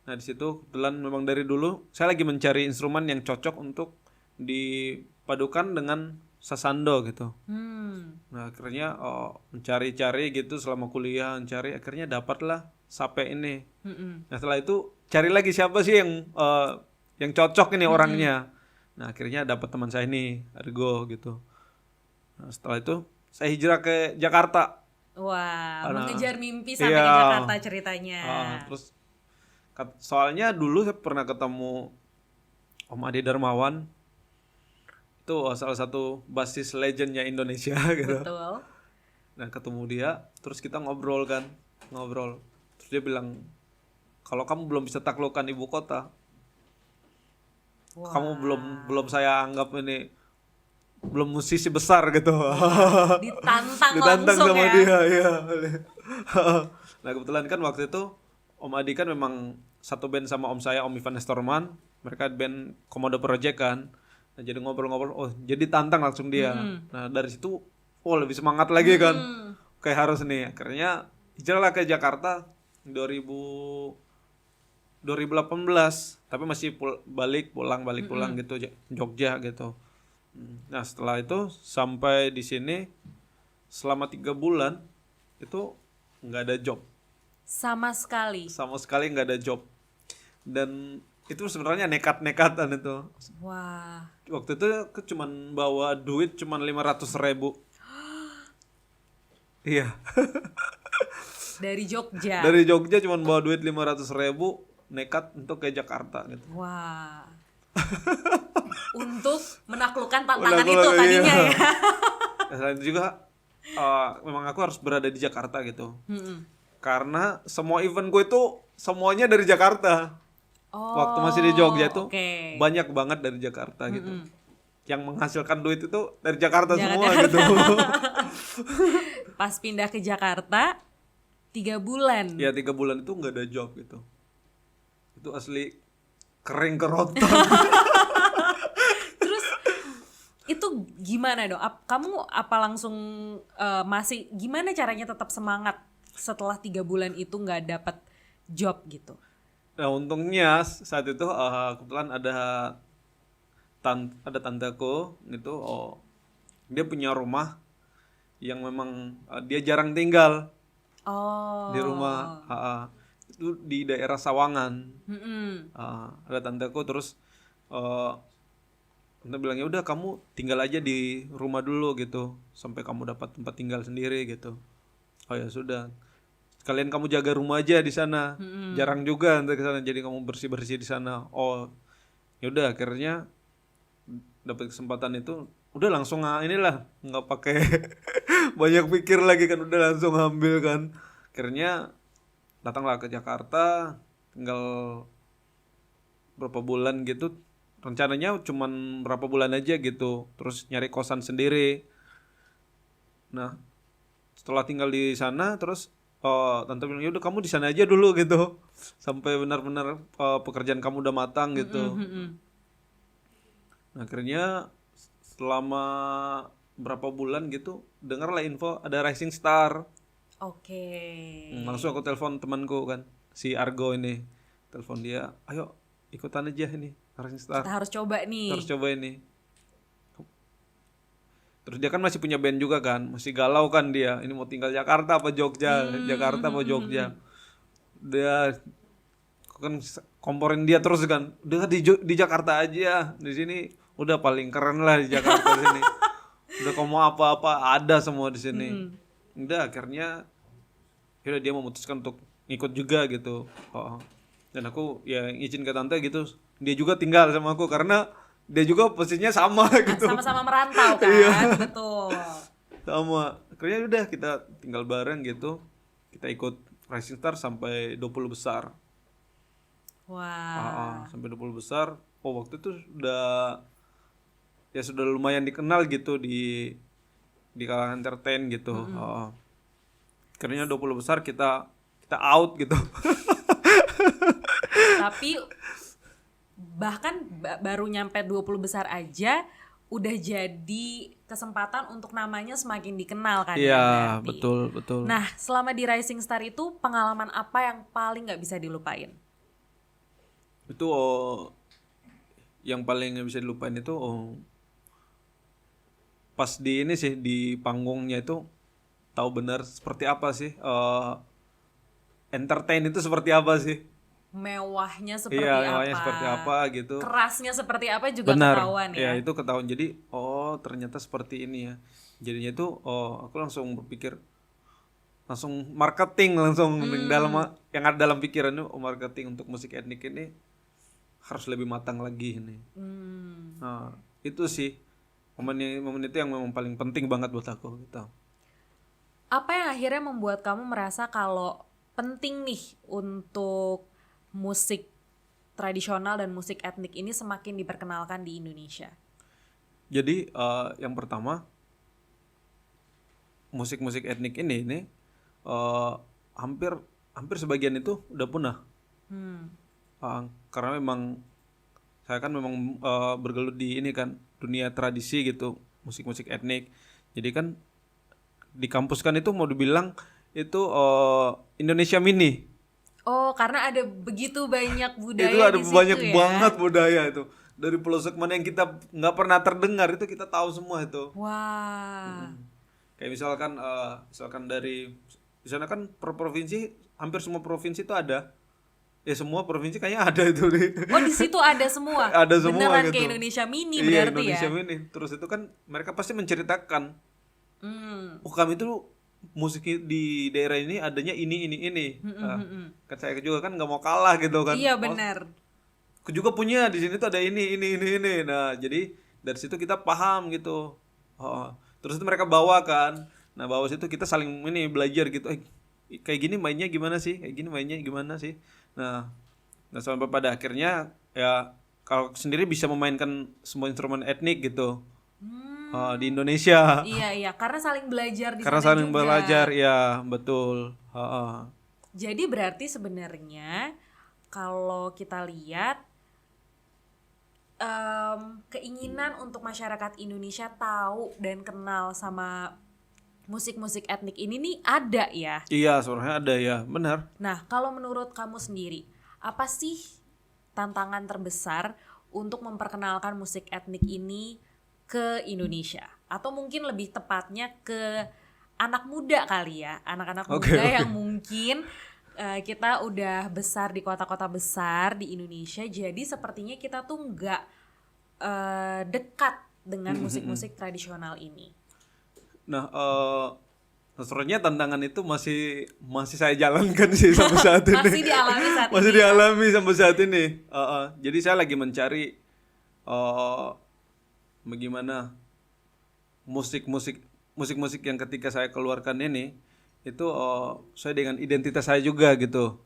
Nah, di situ kebetulan memang dari dulu saya lagi mencari instrumen yang cocok untuk dipadukan dengan sasando gitu. Nah, akhirnya mencari-cari gitu selama kuliah, mencari, akhirnya dapatlah Sape ini. Mm-mm. Nah, setelah itu cari lagi siapa sih yang cocok ini orangnya. Nah, akhirnya dapat teman saya ini, Argo gitu. Nah, setelah itu saya hijrah ke Jakarta. Wah, Karena- mengejar mimpi sampai Iya. ke Jakarta ceritanya. Terus soalnya dulu saya pernah ketemu Om Adi Darmawan. Itu salah satu basis legendnya Indonesia gitu. Betul. Nah, ketemu dia, terus kita ngobrol kan, ngobrol. Terus dia bilang, kalau kamu belum bisa taklukkan ibu kota, Wah. kamu belum saya anggap ini belum musisi besar gitu. Ditantang Ditantang langsung sama ya. dia, iya. Nah, kebetulan kan waktu itu Om Adi kan memang satu band sama om saya, Om Ivan Nestorman. Mereka band Komodo Project kan. Nah, jadi ngobrol-ngobrol, oh jadi tantang langsung dia. Nah, dari situ lebih semangat lagi kan. Kayak harus nih. Akhirnya hijrahlah ke Jakarta 2018, tapi masih balik pulang gitu, Jogja gitu. Nah, setelah itu sampai di sini selama 3 bulan itu nggak ada job, Sama sekali. sama sekali nggak ada job. Dan itu sebenarnya nekat-nekatan itu. Wah. Waktu itu aku cuman bawa duit cuman 500.000. Iya. Dari Jogja. Dari Jogja cuman bawa duit 500.000, nekat untuk ke Jakarta gitu. Wah. Untuk menaklukkan tantangan Menaklukkan, itu tadinya iya. ya. Nah, selain itu juga memang aku harus berada di Jakarta gitu. Karena semua eventku itu semuanya dari Jakarta. Oh, Waktu masih di Jogja itu oke. banyak banget dari Jakarta gitu. Yang menghasilkan duit itu dari Jakarta semua Jakarta. gitu. Pas pindah ke Jakarta 3 bulan. Ya 3 bulan itu nggak ada job gitu. Itu asli kering kerontang. Terus itu gimana dong? Kamu apa langsung masih gimana caranya tetap semangat setelah 3 bulan itu nggak dapat job gitu? Nah, untungnya saat itu kebetulan ada tanteku gitu. Dia punya rumah yang memang dia jarang tinggal Oh. di rumah. Itu di daerah Sawangan. Mm-mm. Ada tanteku, terus tante bilang, ya udah kamu tinggal aja di rumah dulu gitu sampai kamu dapat tempat tinggal sendiri gitu. Oh ya sudah, sekalian kamu jaga rumah aja di sana. Jarang juga nanti ke sana, jadi kamu bersih-bersih di sana. Oh ya udah, akhirnya dapat kesempatan itu, udah langsung inilah, nggak pakai banyak pikir lagi kan, udah langsung ambil kan. Akhirnya datanglah ke Jakarta, tinggal berapa bulan gitu. Rencananya cuman berapa bulan aja gitu, terus nyari kosan sendiri. Nah, setelah tinggal di sana, terus tante bilang, yaudah kamu di sana aja dulu gitu, sampai benar-benar pekerjaan kamu udah matang gitu. Nah, akhirnya selama berapa bulan gitu, dengarlah info ada Rising Star. Oke. Langsung aku telepon temanku kan, si Argo ini, telepon dia, ayo ikutan aja ini Rising Star. Kita harus coba nih. Harus coba ini. Terus dia kan masih punya band juga kan, masih galau kan dia, ini mau tinggal Jakarta apa Jogja, Jakarta apa Jogja. Dia kan komporin dia terus kan, udah di Jakarta aja, di sini udah paling keren lah di Jakarta sini. Udah kamu apa-apa ada semua di sini. Udah akhirnya udah dia memutuskan untuk ngikut juga gitu. Dan aku ya izin ke tante gitu, dia juga tinggal sama aku karena dia juga posisinya sama gitu. Sama-sama merantau kan. Iya. Betul. Sama. Akhirnya udah kita tinggal bareng gitu. Kita ikut Rising Star sampai 20 besar. Wah. Sampai 20 besar. Waktu itu sudah lumayan dikenal gitu di kalangan entertain gitu. Akhirnya 20 besar kita kita out gitu. Tapi bahkan baru nyampe 20 besar aja udah jadi kesempatan untuk namanya semakin dikenal kan ya Iya, berarti. betul. Nah, selama di Rising Star itu pengalaman apa yang paling nggak bisa dilupain? Itu yang paling nggak bisa dilupain itu pas di ini sih, di panggungnya itu tahu benar seperti apa sih, entertain itu seperti apa sih. Mewahnya seperti Iya, apa? namanya seperti apa gitu. Kerasnya seperti apa juga Benar. ketahuan ya. Ya, itu ketahuan. Jadi, ternyata seperti ini ya. Jadinya itu aku langsung berpikir, langsung marketing langsung yang ada dalam pikiran itu, marketing untuk musik etnik ini harus lebih matang lagi ini. Nah, itu sih momen itu yang memang paling penting banget buat aku gitu. Apa yang akhirnya membuat kamu merasa kalau penting nih untuk musik tradisional dan musik etnik ini semakin diperkenalkan di Indonesia? Jadi yang pertama, musik-musik etnik ini hampir sebagian itu udah punah. Karena memang saya kan memang bergelut di ini kan, dunia tradisi gitu, musik-musik etnik. Jadi kan di kampus kan itu mau dibilang itu Indonesia mini. Oh, karena ada begitu banyak budaya Itu ada di situ banyak ya? banget budaya itu. Dari pelosok mana yang kita nggak pernah terdengar itu kita tahu semua itu. Wah. Kayak misalkan dari di sana kan per provinsi, hampir semua provinsi itu ada. Ya semua provinsi kayaknya ada itu nih. Oh, di situ ada semua. Ada semua Beneran gitu. kayak Indonesia mini Iya, berarti Indonesia ya. mini. Terus itu kan mereka pasti menceritakan, oh kami itu musik di daerah ini adanya ini. Nah, kan saya juga kan nggak mau kalah gitu kan. Iya, benar. Aku juga punya di sini tuh ada ini. Nah, jadi dari situ kita paham gitu. Terus itu mereka bawa kan. Nah, bawa situ kita saling ini belajar gitu. Kayak gini mainnya gimana sih? Kayak gini mainnya gimana sih? Nah sampai pada akhirnya ya kalau sendiri bisa memainkan semua instrumen etnik gitu di Indonesia. Iya, karena saling belajar di Karena sana saling juga. belajar, ya betul. Jadi berarti sebenarnya kalau kita lihat keinginan untuk masyarakat Indonesia tahu dan kenal sama musik-musik etnik ini nih ada ya. Iya, sebenarnya ada ya, benar. Nah, kalau menurut kamu sendiri, apa sih tantangan terbesar untuk memperkenalkan musik etnik ini ke Indonesia? Atau mungkin lebih tepatnya ke anak muda kali ya, anak-anak muda yang mungkin kita udah besar di kota-kota besar di Indonesia, jadi sepertinya kita tuh nggak dekat dengan musik-musik tradisional ini. Nah, sebenarnya tantangan itu masih saya jalankan sih sampai saat ini. Masih dialami saat Masih ini. dialami sampai saat ini. Jadi saya lagi mencari bagaimana musik yang ketika saya keluarkan ini itu saya dengan identitas saya juga gitu.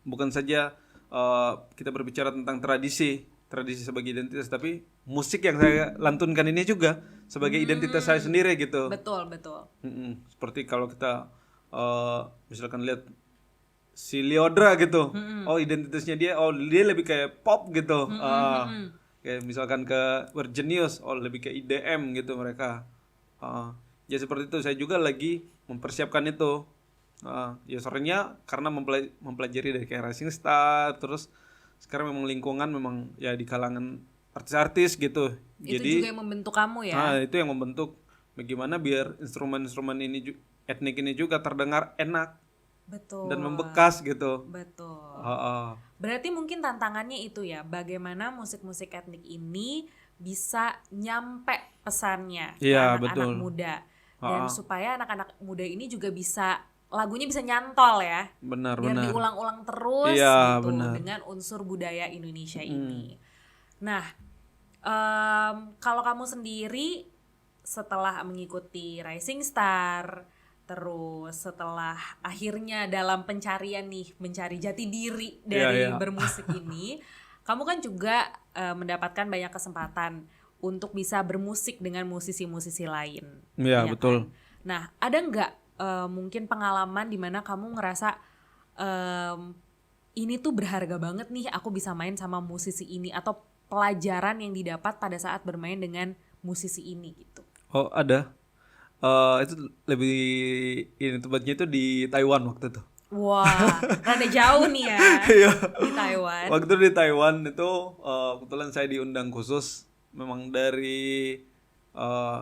Bukan saja kita berbicara tentang tradisi sebagai identitas, tapi musik yang saya lantunkan ini juga sebagai identitas saya sendiri gitu. Betul. Seperti kalau kita misalkan lihat si Lyodra gitu, identitasnya dia lebih kayak pop gitu. Kayak misalkan ke Virginius, lebih ke IDM gitu mereka. Ya seperti itu, saya juga lagi mempersiapkan itu. Ya soalnya karena mempelajari dari kayak Rising Star, terus sekarang memang lingkungan memang ya di kalangan artis-artis gitu. Itu Jadi juga yang membentuk kamu ya. itu yang membentuk bagaimana biar instrumen-instrumen ini etnik ini juga terdengar enak Betul. dan membekas gitu. Betul. Berarti Berarti mungkin tantangannya itu ya, bagaimana musik-musik etnik ini bisa nyampe pesannya ke Iya, anak-anak betul. muda. Dan supaya anak-anak muda ini juga lagunya bisa nyantol ya. Benar. Biar diulang-ulang terus Iya, gitu benar. dengan unsur budaya Indonesia ini. Nah, kalau kamu sendiri setelah mengikuti Rising Star, terus setelah akhirnya dalam pencarian nih, mencari jati diri dari Iya. bermusik ini, kamu kan juga mendapatkan banyak kesempatan untuk bisa bermusik dengan musisi-musisi lain. Iya, ya betul. kan? Nah, ada nggak mungkin pengalaman di mana kamu ngerasa ini tuh berharga banget nih aku bisa main sama musisi ini, atau pelajaran yang didapat pada saat bermain dengan musisi ini gitu? Oh ada. Itu lebih ini tempatnya itu di Taiwan waktu itu. Wah, rada jauh nih ya Iya. di Taiwan. Waktu itu di Taiwan itu kebetulan saya diundang khusus memang dari eh,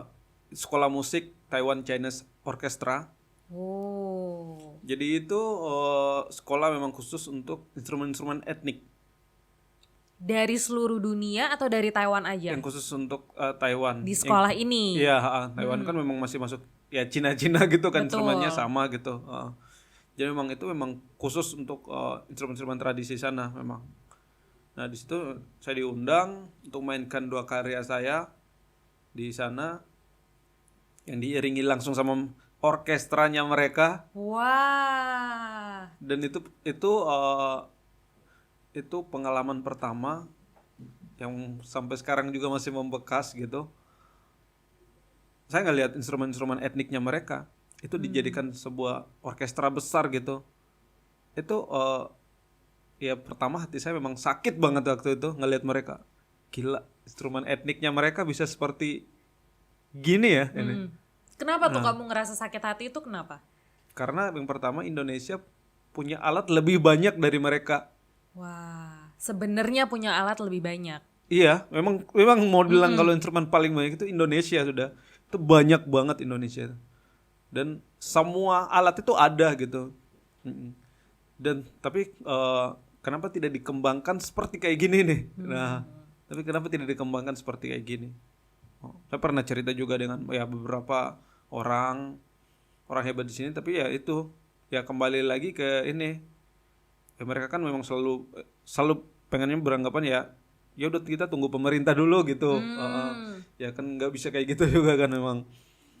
sekolah musik Taiwan Chinese Orchestra. Oh, Jadi itu sekolah memang khusus untuk instrumen-instrumen etnik dari seluruh dunia atau dari Taiwan aja? yang khusus untuk Taiwan. Di sekolah ini? Iya, Taiwan kan memang masih masuk ya Cina-Cina gitu kan, Betul. instrumennya sama gitu. Jadi memang itu memang khusus untuk instrumen-instrumen tradisi sana memang. Nah di situ saya diundang untuk mainkan 2 karya saya di sana yang diiringi langsung sama orkestranya mereka. Wah, Dan itu pengalaman pertama yang sampai sekarang juga masih membekas gitu. Saya ngelihat instrumen-instrumen etniknya mereka itu dijadikan sebuah orkestra besar gitu. Itu ya pertama hati saya memang sakit banget waktu itu ngelihat mereka. Gila, instrumen etniknya mereka bisa seperti gini ya ini. kenapa tuh kamu ngerasa sakit hati itu kenapa? Karena yang pertama Indonesia punya alat lebih banyak dari mereka. Wah, sebenarnya punya alat lebih banyak. Iya, memang mau bilang kalau instrumen paling banyak itu Indonesia sudah. Itu banyak banget Indonesia. Dan semua alat itu ada gitu. Dan tapi kenapa tidak dikembangkan seperti kayak gini nih? Nah, tapi kenapa tidak dikembangkan seperti kayak gini? Saya pernah cerita juga dengan ya beberapa orang hebat di sini, tapi ya itu ya kembali lagi ke ini. Ya mereka kan memang selalu pengennya beranggapan ya udah kita tunggu pemerintah dulu gitu. Ya kan nggak bisa kayak gitu juga kan memang.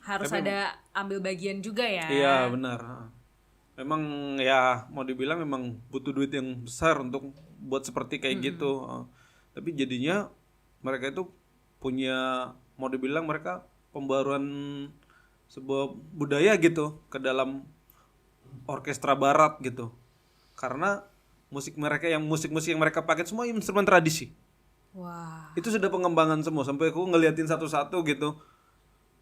Harus ada ambil bagian juga ya. Iya benar. Memang ya mau dibilang memang butuh duit yang besar untuk buat seperti kayak gitu. Tapi jadinya mereka itu punya mau dibilang mereka pembaruan sebuah budaya gitu ke dalam orkestra barat gitu. Karena musik yang mereka pakai semua instrumen tradisi. Wah, Itu sudah pengembangan semua sampai aku ngeliatin satu-satu gitu.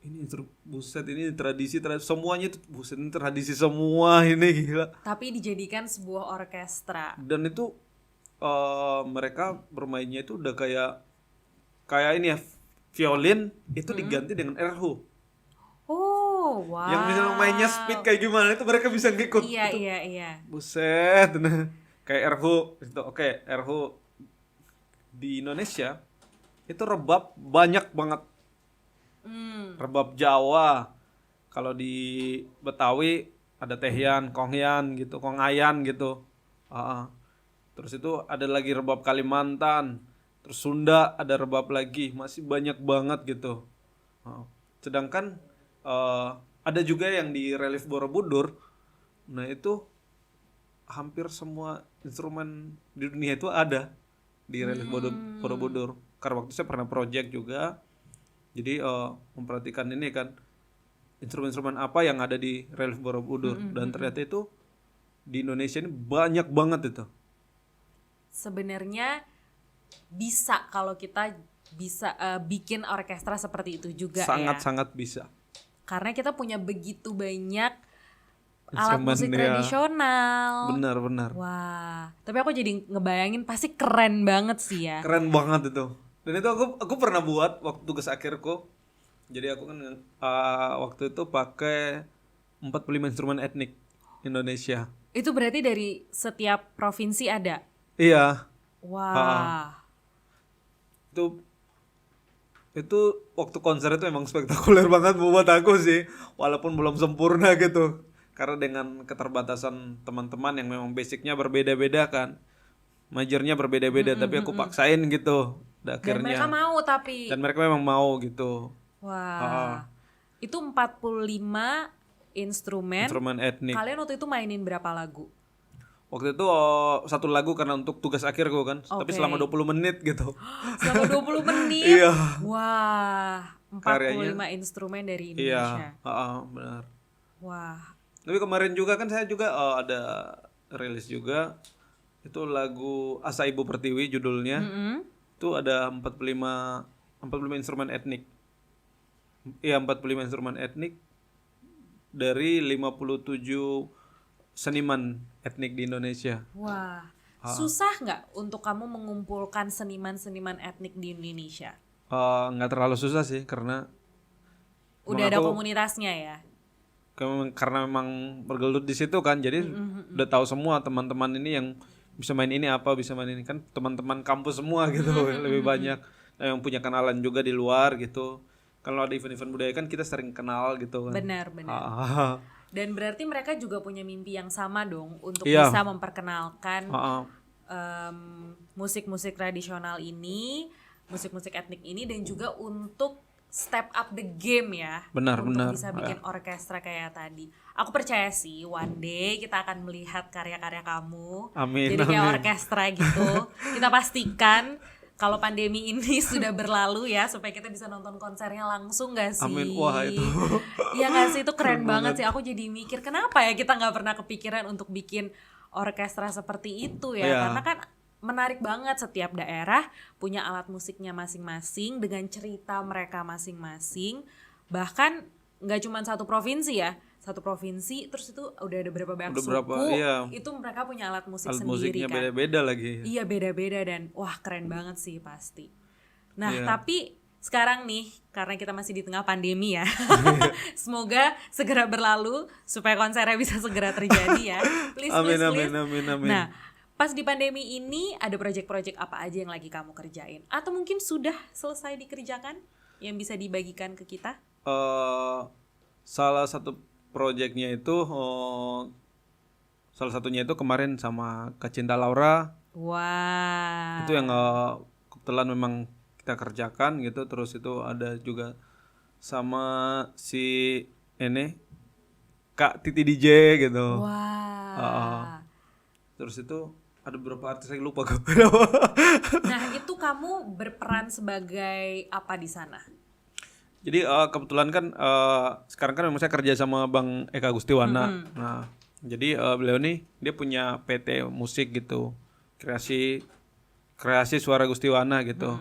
Ini buset ini tradisi semuanya itu buset ini tradisi semua ini gila. tapi dijadikan sebuah orkestra. Dan itu mereka bermainnya itu udah kayak ini ya violin itu diganti dengan erhu. Oh, wow. Yang misalnya mainnya speed kayak gimana itu mereka bisa ngikut. Iya, Itu, iya. buset. Nah, kayak erhu itu oke, erhu di Indonesia itu rebab banyak banget. Rebab Jawa. Kalau di Betawi ada tehyan, kongyan gitu, kongayan gitu. Terus itu ada lagi rebab Kalimantan. Terus Sunda ada rebab lagi, masih banyak banget gitu. Sedangkan ada juga yang di relief Borobudur. Nah itu hampir semua instrumen di dunia itu ada di relief Borobudur. Karena waktu saya pernah project juga, jadi memperhatikan ini kan instrumen-instrumen apa yang ada di relief Borobudur dan ternyata itu di Indonesia ini banyak banget itu. Sebenarnya bisa kalau kita bisa bikin orkestra seperti itu juga Sangat-sangat bisa. Karena kita punya begitu banyak alat Instrumen, musik ya. tradisional. Benar-benar. Wah, tapi aku jadi ngebayangin pasti keren banget sih ya. Keren banget itu. Dan itu aku pernah buat waktu tugas akhirku. Jadi aku kan waktu itu pakai 45 instrumen etnik Indonesia. Itu berarti dari setiap provinsi ada? Iya. Wah. Itu waktu konser itu emang spektakuler banget buat aku sih. Walaupun belum sempurna gitu. Karena dengan keterbatasan teman-teman yang memang basicnya berbeda-beda kan. Majornya berbeda-beda tapi aku paksain gitu. Dan Akhirnya. mereka mau tapi. Dan mereka memang mau gitu. Wah. Itu 45 instrumen. Instrumen etnik. Kalian waktu itu mainin berapa lagu? Waktu itu satu lagu karena untuk tugas akhirku kan. Tapi selama 20 menit gitu. Selama 20 menit? Iya. Wah, 45 instrumen dari Indonesia. Iya, benar. Wah. Tapi kemarin juga kan saya juga ada rilis juga. Itu lagu Asa Ibu Pertiwi judulnya. Itu ada 45 instrumen etnik. Iya, 45 instrumen etnik dari 57 seniman etnik di Indonesia. Wah, susah nggak untuk kamu mengumpulkan seniman-seniman etnik di Indonesia? Nggak terlalu susah sih karena Udah ada komunitasnya ya? karena memang bergelut di situ kan, jadi udah tahu semua teman-teman ini yang bisa main ini apa, bisa main ini kan teman-teman kampus semua gitu. Lebih banyak yang punya kenalan juga di luar gitu. Kalau ada event-event budaya kan kita sering kenal gitu kan. Benar. Dan berarti mereka juga punya mimpi yang sama dong untuk Iya. bisa memperkenalkan musik-musik tradisional ini, musik-musik etnik ini, dan juga untuk step up the game ya. Benar. Untuk bisa bikin orkestra kayak tadi. Aku percaya sih one day kita akan melihat karya-karya kamu. Amin, Jadi kayak amin. orkestra gitu. Kita pastikan kalau pandemi ini sudah berlalu ya, supaya kita bisa nonton konsernya langsung gak sih? Amin. Wah, itu. Iya gak sih, itu keren banget sih. Aku jadi mikir kenapa ya kita gak pernah kepikiran untuk bikin orkestra seperti itu ya. Iya. Karena kan menarik banget, setiap daerah punya alat musiknya masing-masing dengan cerita mereka masing-masing. Bahkan gak cuma satu provinsi ya, satu provinsi terus itu udah ada berapa banyak suku, iya. itu mereka punya alat musik Alat sendiri musiknya kan. beda-beda lagi. Iya beda-beda dan wah keren banget sih pasti. Nah Iya. tapi sekarang nih karena kita masih di tengah pandemi ya, semoga segera berlalu supaya konsernya bisa segera terjadi ya. Please. Amin. Nah pas di pandemi ini ada proyek-proyek apa aja yang lagi kamu kerjain? Atau mungkin sudah selesai dikerjakan yang bisa dibagikan ke kita? Salah satu proyeknya itu salah satunya itu kemarin sama Kak Cinta Laura. Wah. Itu yang kebetulan memang kita kerjakan gitu. Terus itu ada juga sama si ini Kak Titi DJ gitu. Wah. Terus itu ada beberapa artis saya lupa kok. Nah itu kamu berperan sebagai apa di sana? Jadi kebetulan kan sekarang kan memang saya kerja sama Bang Eka Gustiwana. Nah, jadi beliau nih dia punya PT musik gitu, kreasi suara Gustiwana gitu.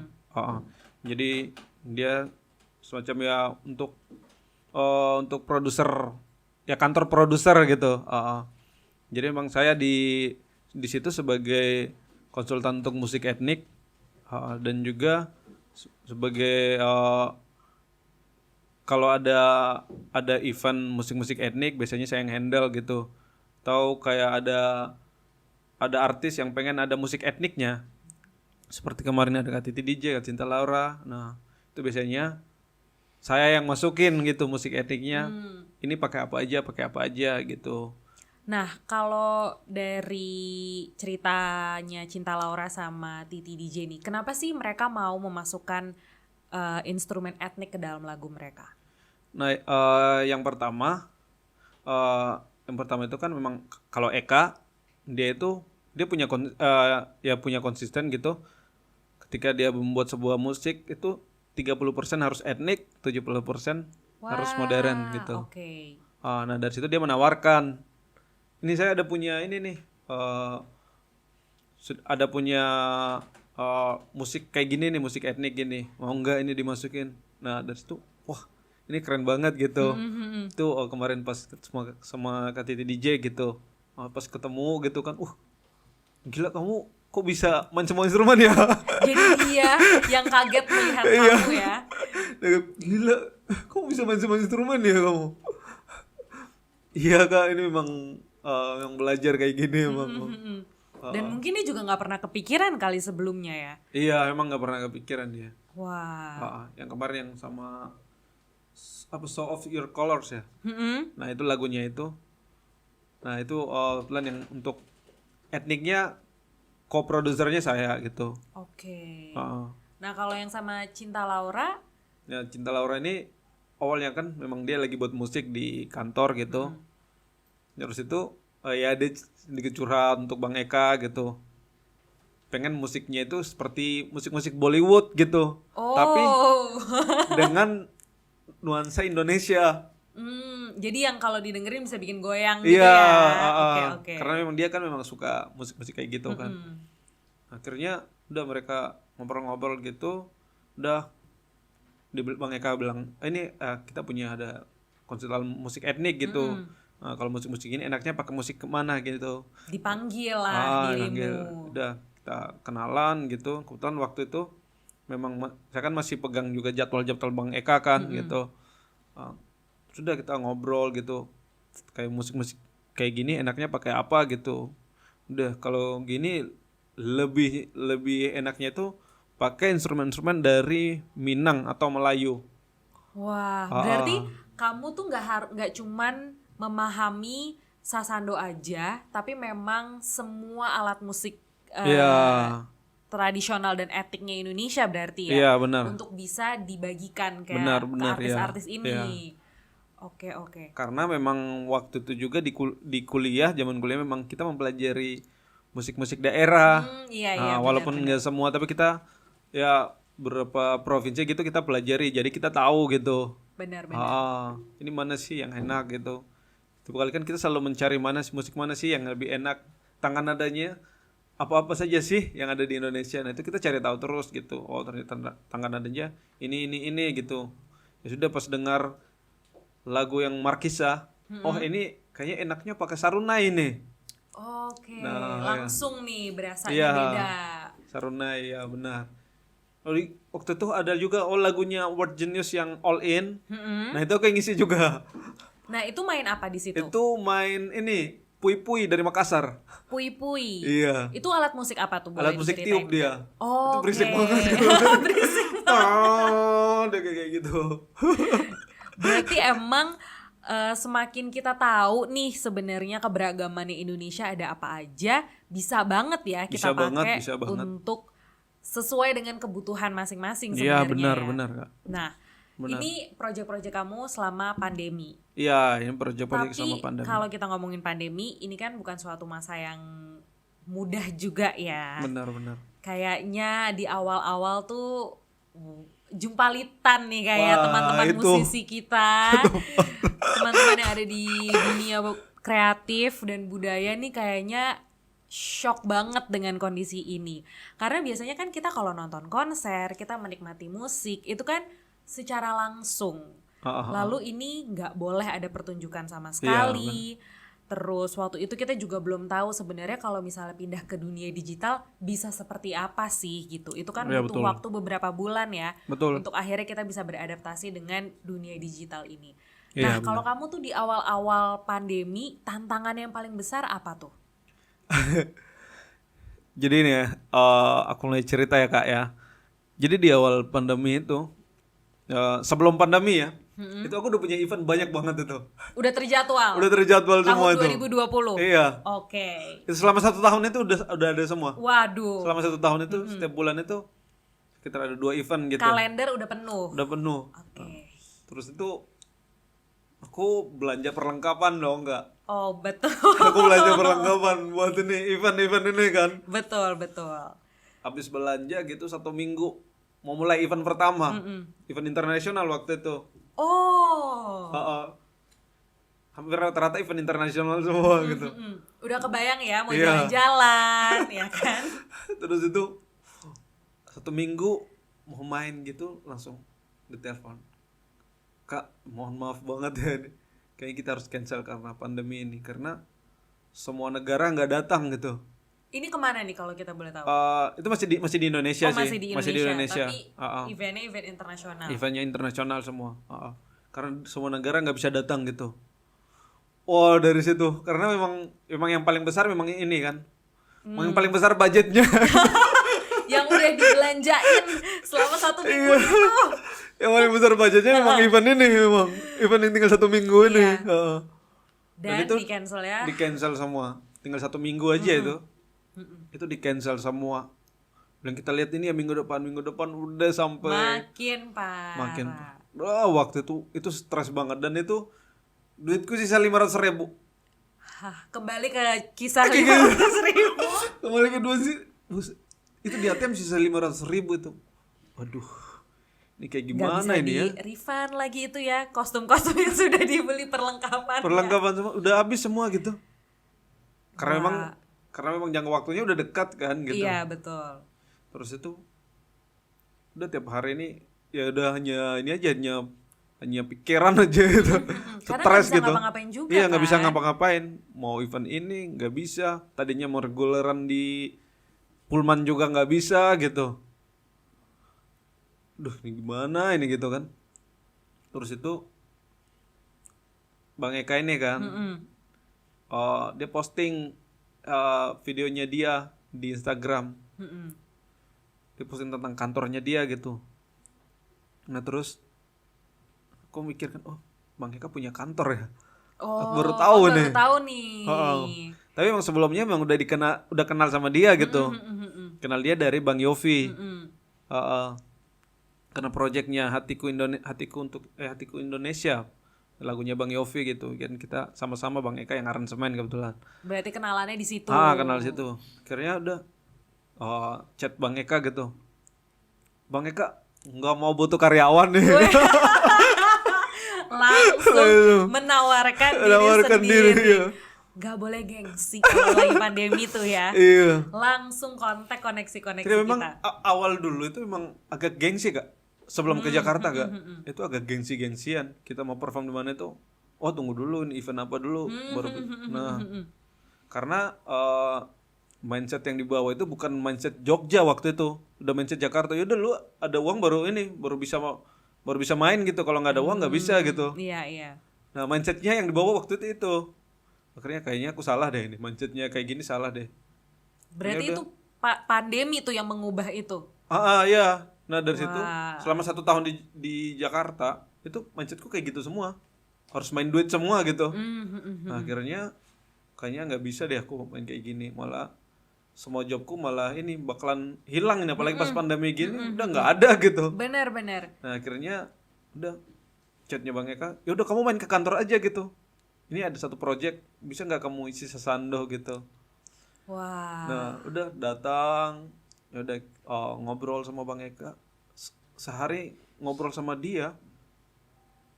Jadi dia semacam ya untuk produser, ya kantor produser gitu. Jadi memang saya di situ sebagai konsultan untuk musik etnik dan juga sebagai kalau ada event musik-musik etnik biasanya saya yang handle gitu. Tahu kayak ada artis yang pengen ada musik etniknya. Seperti kemarin ada Kak Titi DJ, Kak Cinta Laura. Nah, itu biasanya saya yang masukin gitu musik etniknya. Ini pakai apa aja gitu. Nah, kalau dari ceritanya Cinta Laura sama Titi DJ nih, kenapa sih mereka mau memasukkan instrumen etnik ke dalam lagu mereka? Nah, yang pertama itu kan memang kalau Eka dia punya konsisten gitu. Ketika dia membuat sebuah musik itu 30% harus etnik, 70% harus modern gitu. Oke. Nah dari situ dia menawarkan, ini saya ada punya ini nih, ada punya musik kayak gini nih, musik etnik gini, mau nggak ini dimasukin? Nah dari situ, wah ini keren banget gitu. Itu kemarin pas sama Kak Titi DJ gitu, pas ketemu gitu kan, gila kamu kok bisa main semua instrumen ya? Jadi dia yang kaget melihat kamu ya. Gila, kok bisa main semua instrumen ya kamu? Iya Kak, ini memang yang belajar kayak gini emang. Dan mungkin dia juga nggak pernah kepikiran kali sebelumnya ya. Iya, emang nggak pernah kepikiran dia. Wah. Yang kemarin yang sama apa Show of Your Colors ya. Nah itu lagunya itu. Nah itu plan yang untuk etniknya co-produsernya saya gitu. Oke. Nah kalau yang sama Cinta Laura? Ya Cinta Laura ini awalnya kan memang dia lagi buat musik di kantor gitu. Terus itu ya dia sedikit curhat untuk Bang Eka gitu. Pengen musiknya itu seperti musik-musik Bollywood gitu. Tapi dengan nuansa Indonesia. Jadi yang kalau didengerin bisa bikin goyang Iya, gitu ya. Oke. karena memang dia kan memang suka musik-musik kayak gitu kan. Akhirnya udah mereka ngobrol-ngobrol gitu, udah Bang Eka bilang, ini kita punya ada konsultan musik etnik gitu. Nah, kalau musik-musik ini enaknya pakai musik kemana gitu. Dipanggil lah Panggil. dirimu. Udah kita kenalan gitu. Kebetulan waktu itu memang saya kan masih pegang juga jadwal-jadwal Bang Eka kan gitu. Sudah kita ngobrol gitu. Kayak musik-musik kayak gini enaknya pakai apa gitu. Udah kalau gini lebih enaknya itu pakai instrumen-instrumen dari Minang atau Melayu. Wah, berarti kamu tuh nggak cuman memahami sasando aja, tapi memang semua alat musik tradisional dan etniknya Indonesia berarti ya. Iya, benar. Untuk bisa dibagikan ke Benar, artis-artis ini. Iya. Oke. Karena memang waktu itu juga di kuliah, zaman kuliah memang kita mempelajari musik-musik daerah. Iya, walaupun nggak semua, tapi kita ya beberapa provinsi gitu kita pelajari, jadi kita tahu gitu. Benar. Ini mana sih yang enak gitu. Tiap kali kan kita selalu mencari musik mana sih yang lebih enak, tangan nadanya apa-apa saja sih yang ada di Indonesia. Nah itu kita cari tahu terus gitu. Oh ternyata tangan nadanya ini gitu. Ya sudah pas dengar lagu yang Markisa, oh ini kayaknya enaknya pakai sarunai nih. Oke, Nah, langsung nih berasanya Iya. beda. Sarunai ya benar. Waktu itu ada juga lagunya World Genius yang All In. Nah itu aku yang ngisi juga. Nah itu main apa di situ? Itu main ini Pui-Pui dari Makassar. Pui-pui. Iya. Itu alat musik apa tuh? Boleh Alat musik diceritain? tiup dia. Oh, Itu berisik banget. Berisik. Dia kayak gitu. Berarti emang semakin kita tahu nih sebenarnya keberagaman Indonesia ada apa aja, bisa banget ya kita pakai bisa banget. untuk sesuai dengan kebutuhan masing-masing Iya sebenarnya. benar Kak. Nah, ini proyek-proyek kamu selama pandemi. Iya, ini proyek-proyek sama Tapi pandemi. kalau kita ngomongin pandemi, ini kan bukan suatu masa yang mudah juga ya. Benar. Kayaknya di awal-awal tuh jumpalitan nih kayak Wah, teman-teman itu. musisi kita, teman-teman yang ada di dunia kreatif dan budaya nih kayaknya shock banget dengan kondisi ini. Karena biasanya kan kita kalau nonton konser, kita menikmati musik, itu kan secara langsung. Lalu ini nggak boleh ada pertunjukan sama sekali. Terus waktu itu kita juga belum tahu sebenarnya kalau misalnya pindah ke dunia digital bisa seperti apa sih gitu. Itu kan butuh betul. waktu beberapa bulan ya. Betul. Untuk akhirnya kita bisa beradaptasi dengan dunia digital ini. Iya, Nah kalau kamu tuh di awal-awal pandemi, tantangan yang paling besar apa tuh? Jadi nih ya, aku mulai cerita ya Kak ya. Jadi di awal pandemi itu, sebelum pandemi ya, itu aku udah punya event banyak banget itu. Udah terjadwal? Udah terjadwal tahun semua itu. 2020? Iya. Oke. Itu selama 1 tahun itu udah ada semua. Waduh. Selama 1 tahun itu setiap bulan itu sekitar ada 2 event gitu. Kalender udah penuh? Udah penuh. Oke. Terus itu aku belanja perlengkapan dong Kak. Oh betul. Aku belanja perlengkapan buat ini event ini kan. Betul. Habis belanja gitu 1 minggu mau mulai event pertama. Event internasional waktu itu. Oh. Hampir rata-rata event internasional semua gitu. Udah kebayang ya mau Iya. jalan-jalan ya kan. Terus itu 1 minggu mau main gitu langsung ditelepon. Kak, mohon maaf banget ya ini. Kayaknya kita harus cancel karena pandemi ini. Karena semua negara nggak datang gitu. Ini kemana nih kalau kita boleh tahu? Itu masih di Indonesia sih. Masih di Indonesia. Tapi eventnya event internasional. eventnya internasional semua. Karena semua negara nggak bisa datang gitu. Oh dari situ. Karena memang yang paling besar memang ini kan. Yang paling besar budgetnya. Yang udah dibelanjain selama 1 minggu itu. Yang paling besar budgetnya memang event ini memang. Event yang tinggal 1 minggu ini. Dan itu di cancel ya. Di cancel semua. Tinggal 1 minggu aja itu. Itu di cancel semua. Dan kita lihat ini ya minggu depan udah sampai Makin parah. Waktu itu stres banget dan itu duitku sisa 500.000. Kembali ke kisah 500.000. Kembali ke 2 sih. Itu di ATM sisa 500.000 itu. Waduh. Ini kayak Nggak gimana bisa ini di ya? refund lagi itu ya, kostum-kostum yang sudah dibeli perlengkapan. Perlengkapan semua udah habis semua gitu. Karena memang Wah. jangka waktunya udah dekat kan gitu. Iya betul. Terus itu udah tiap hari ini ya udah hanya ini aja, hanya pikiran aja gitu. Karena nggak Stres bisa gitu. ngapa-ngapain juga Iya, nggak bisa kan. ngapa-ngapain. Mau event ini nggak bisa. Tadinya mau reguleran di Pullman juga nggak bisa gitu. Duh, ini gimana ini gitu kan. Terus itu Bang Eka ini kan, dia posting videonya dia di Instagram. Dia posting tentang kantornya dia gitu. Nah terus aku mikir kan, oh Bang Eka punya kantor ya. Aku baru tahu baru nih. tahu nih. Oh. Tapi emang sebelumnya emang udah kenal sama dia gitu. Kenal dia dari Bang Yofi. Karena proyeknya Hatiku Indonesia, lagunya Bang Yofi gitu. Kan kita sama-sama Bang Eka yang aransemen kebetulan. Berarti kenalannya di situ. Kenal situ. Akhirnya udah chat Bang Eka gitu. Bang Eka nggak mau butuh karyawan nih. Langsung menawarkan diri sendiri. Iya. Gak boleh gengsi kalau lagi pandemi tuh ya. Iya. Langsung koneksi-koneksi Jadi memang kita. awal dulu itu memang agak gengsi Kak. Sebelum ke Jakarta Kak. Itu agak gengsi-gengsian. Kita mau perform di mana itu. Oh tunggu dulu ini event apa dulu baru. Nah. Karena mindset yang dibawa itu bukan mindset Jogja waktu itu. Udah mindset Jakarta. Yaudah lu ada uang baru bisa main gitu. Kalau nggak ada uang nggak bisa gitu. Iya. Nah mindsetnya yang dibawa waktu itu. Akhirnya kayaknya aku salah deh ini. Mindsetnya kayak gini salah deh. Berarti itu pandemi tuh yang mengubah itu. Iya. Nah dari situ selama 1 tahun di Jakarta itu mindsetku kayak gitu semua. Harus main duit semua gitu. Nah akhirnya kayaknya nggak bisa deh aku main kayak gini. Malah semua jobku malah ini bakalan hilang ini. Apalagi pas pandemi gini udah nggak ada gitu. Benar. Nah akhirnya udah chatnya Bang Eka, yaudah kamu main ke kantor aja gitu. Ini ada satu project, bisa nggak kamu isi sesando gitu. Wah. Nah udah datang, ya udah ngobrol sama Bang Eka. Sehari ngobrol sama dia,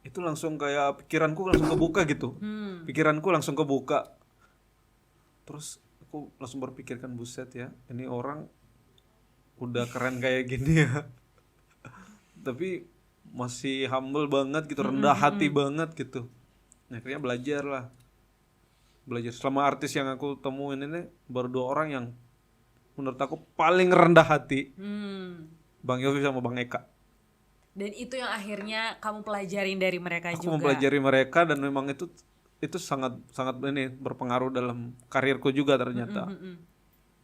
itu langsung kayak pikiranku langsung kebuka gitu. Pikiranku langsung kebuka. Terus aku langsung berpikirkan, buset ya, ini orang udah keren kayak gini ya. Tapi masih humble banget gitu, rendah hati banget gitu. Nah, akhirnya belajar selama artis yang aku temuin ini baru 2 orang yang menurut aku paling rendah hati, Bang Yofi sama Bang Eka. Dan itu yang akhirnya kamu pelajarin dari mereka Aku juga. mempelajari mereka dan memang itu sangat ini berpengaruh dalam karirku juga ternyata.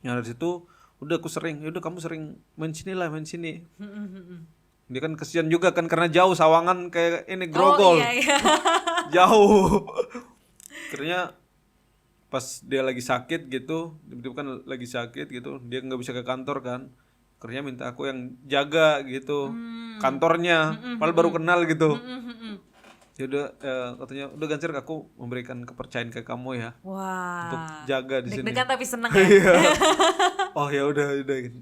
Nah dari situ udah aku udah kamu sering main sini. Dia kan kesian juga kan karena jauh Sawangan kayak ini Grogol. Oh iya. Jauh. Akhirnya pas dia lagi sakit gitu, tiba-tiba kan lagi sakit gitu, dia nggak bisa ke kantor kan. Akhirnya minta aku yang jaga gitu kantornya, padahal baru kenal gitu. Ya udah katanya udah Ganser, aku memberikan kepercayaan ke kamu ya. Wah. Untuk jaga di sini. Deg-degan tapi seneng ya. Oh ya udah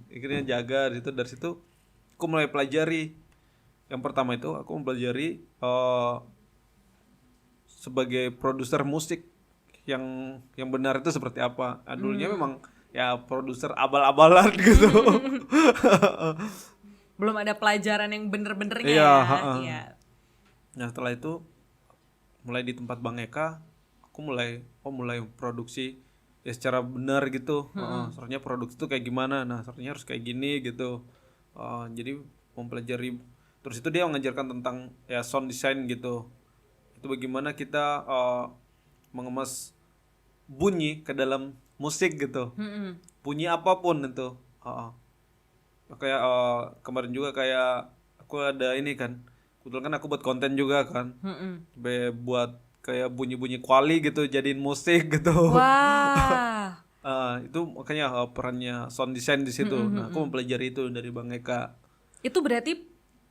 akhirnya jaga di situ. Dari situ aku mulai pelajari. Yang pertama itu aku mempelajari sebagai produser musik yang benar itu seperti apa. Dulunya memang ya produser abal-abalan gitu. Belum ada pelajaran yang bener-benernya Iya, ya. Nah setelah itu mulai di tempat Bang Eka aku mulai produksi ya secara benar gitu. Seharusnya produksi itu kayak gimana, nah seharusnya harus kayak gini gitu. Jadi mempelajari. Terus itu dia mengajarkan tentang ya sound design gitu. Itu bagaimana kita mengemas bunyi ke dalam musik gitu. Bunyi apapun itu. Kayak kemarin juga kayak aku ada ini kan. Kebetulan kan aku buat konten juga kan. Buat kayak bunyi-bunyi kuali gitu jadiin musik gitu. Wah. Itu makanya perannya sound design di situ. Nah, aku mempelajari itu dari Bang Eka. Itu berarti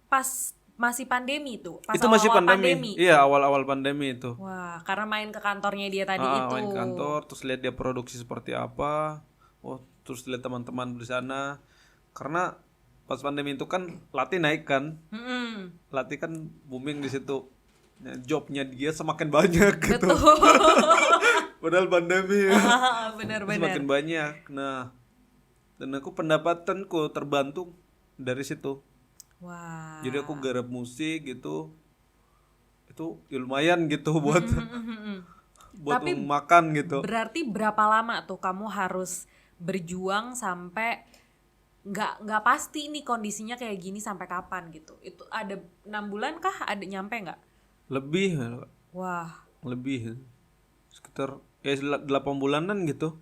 pas masih pandemi tuh, pas Itu masih awal-awal pandemi. Iya, awal-awal pandemi itu. Wah, karena main ke kantornya dia tadi itu. Main kantor, terus lihat dia produksi seperti apa. Oh, terus lihat teman-teman di sana. Karena pas pandemi itu kan latih naik kan, Mm-mm. latih kan booming di situ. Nah, jobnya dia semakin banyak gitu. Betul. Padahal pandemi ya. Benar-benar. Semakin banyak. Nah, dan aku pendapatanku terbantu dari situ. Wah. Jadi aku garap musik gitu. Itu ya lumayan gitu buat buat Tapi makan gitu. berarti berapa lama tuh kamu harus berjuang sampai nggak pasti nih kondisinya kayak gini sampai kapan gitu? Itu ada 6 bulan kah? Ada nyampe nggak? Lebih Wah, sekitar ya 8 bulanan gitu.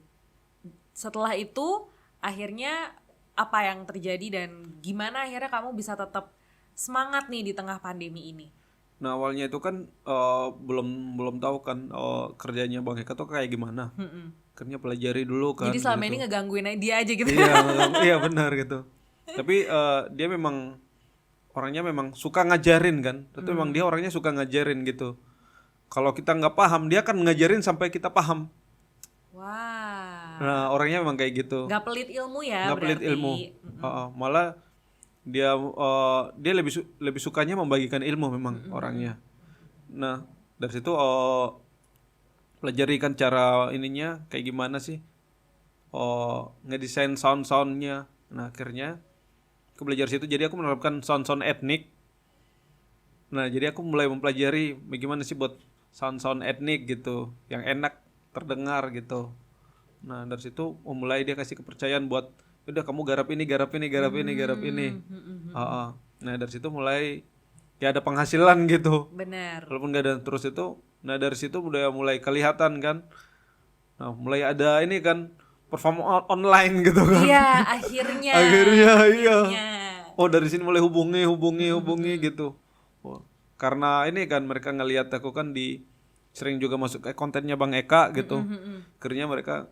setelah itu akhirnya apa yang terjadi dan gimana akhirnya kamu bisa tetap semangat nih di tengah pandemi ini? Nah, awalnya itu kan belum tahu kan kerjanya Bang Eka tuh kayak gimana. Akhirnya pelajari dulu kan. Jadi selama gitu. ini ngegangguin dia aja gitu. Iya, iya benar gitu. Tapi dia memang orangnya memang suka ngajarin kan. Itu memang dia orangnya suka ngajarin gitu. Kalau kita nggak paham, dia akan ngajarin sampai kita paham. Wah. Nah, orangnya memang kayak gitu. Nggak pelit ilmu ya Nggak pelit berarti. ilmu. Malah dia lebih sukanya membagikan ilmu memang orangnya. Nah, dari situ pelajari kan cara ininya kayak gimana sih. Ngedesain sound-soundnya. Nah, akhirnya aku belajar situ, jadi aku menerapkan sound-sound etnik. Nah, jadi aku mulai mempelajari bagaimana sih buat sound-sound etnik gitu, yang enak terdengar gitu. Nah, dari situ mulai dia kasih kepercayaan buat, udah kamu garap ini. Nah, dari situ mulai ya ada penghasilan gitu. Benar. Walaupun gak ada terus itu, nah dari situ udah mulai kelihatan kan. Nah, mulai ada ini kan perform online gitu kan. Iya, akhirnya. Iya. Oh, dari sini mulai hubungi gitu. Oh, karena ini kan mereka ngelihat aku kan sering juga masuk ke kontennya Bang Eka gitu. Akhirnya mereka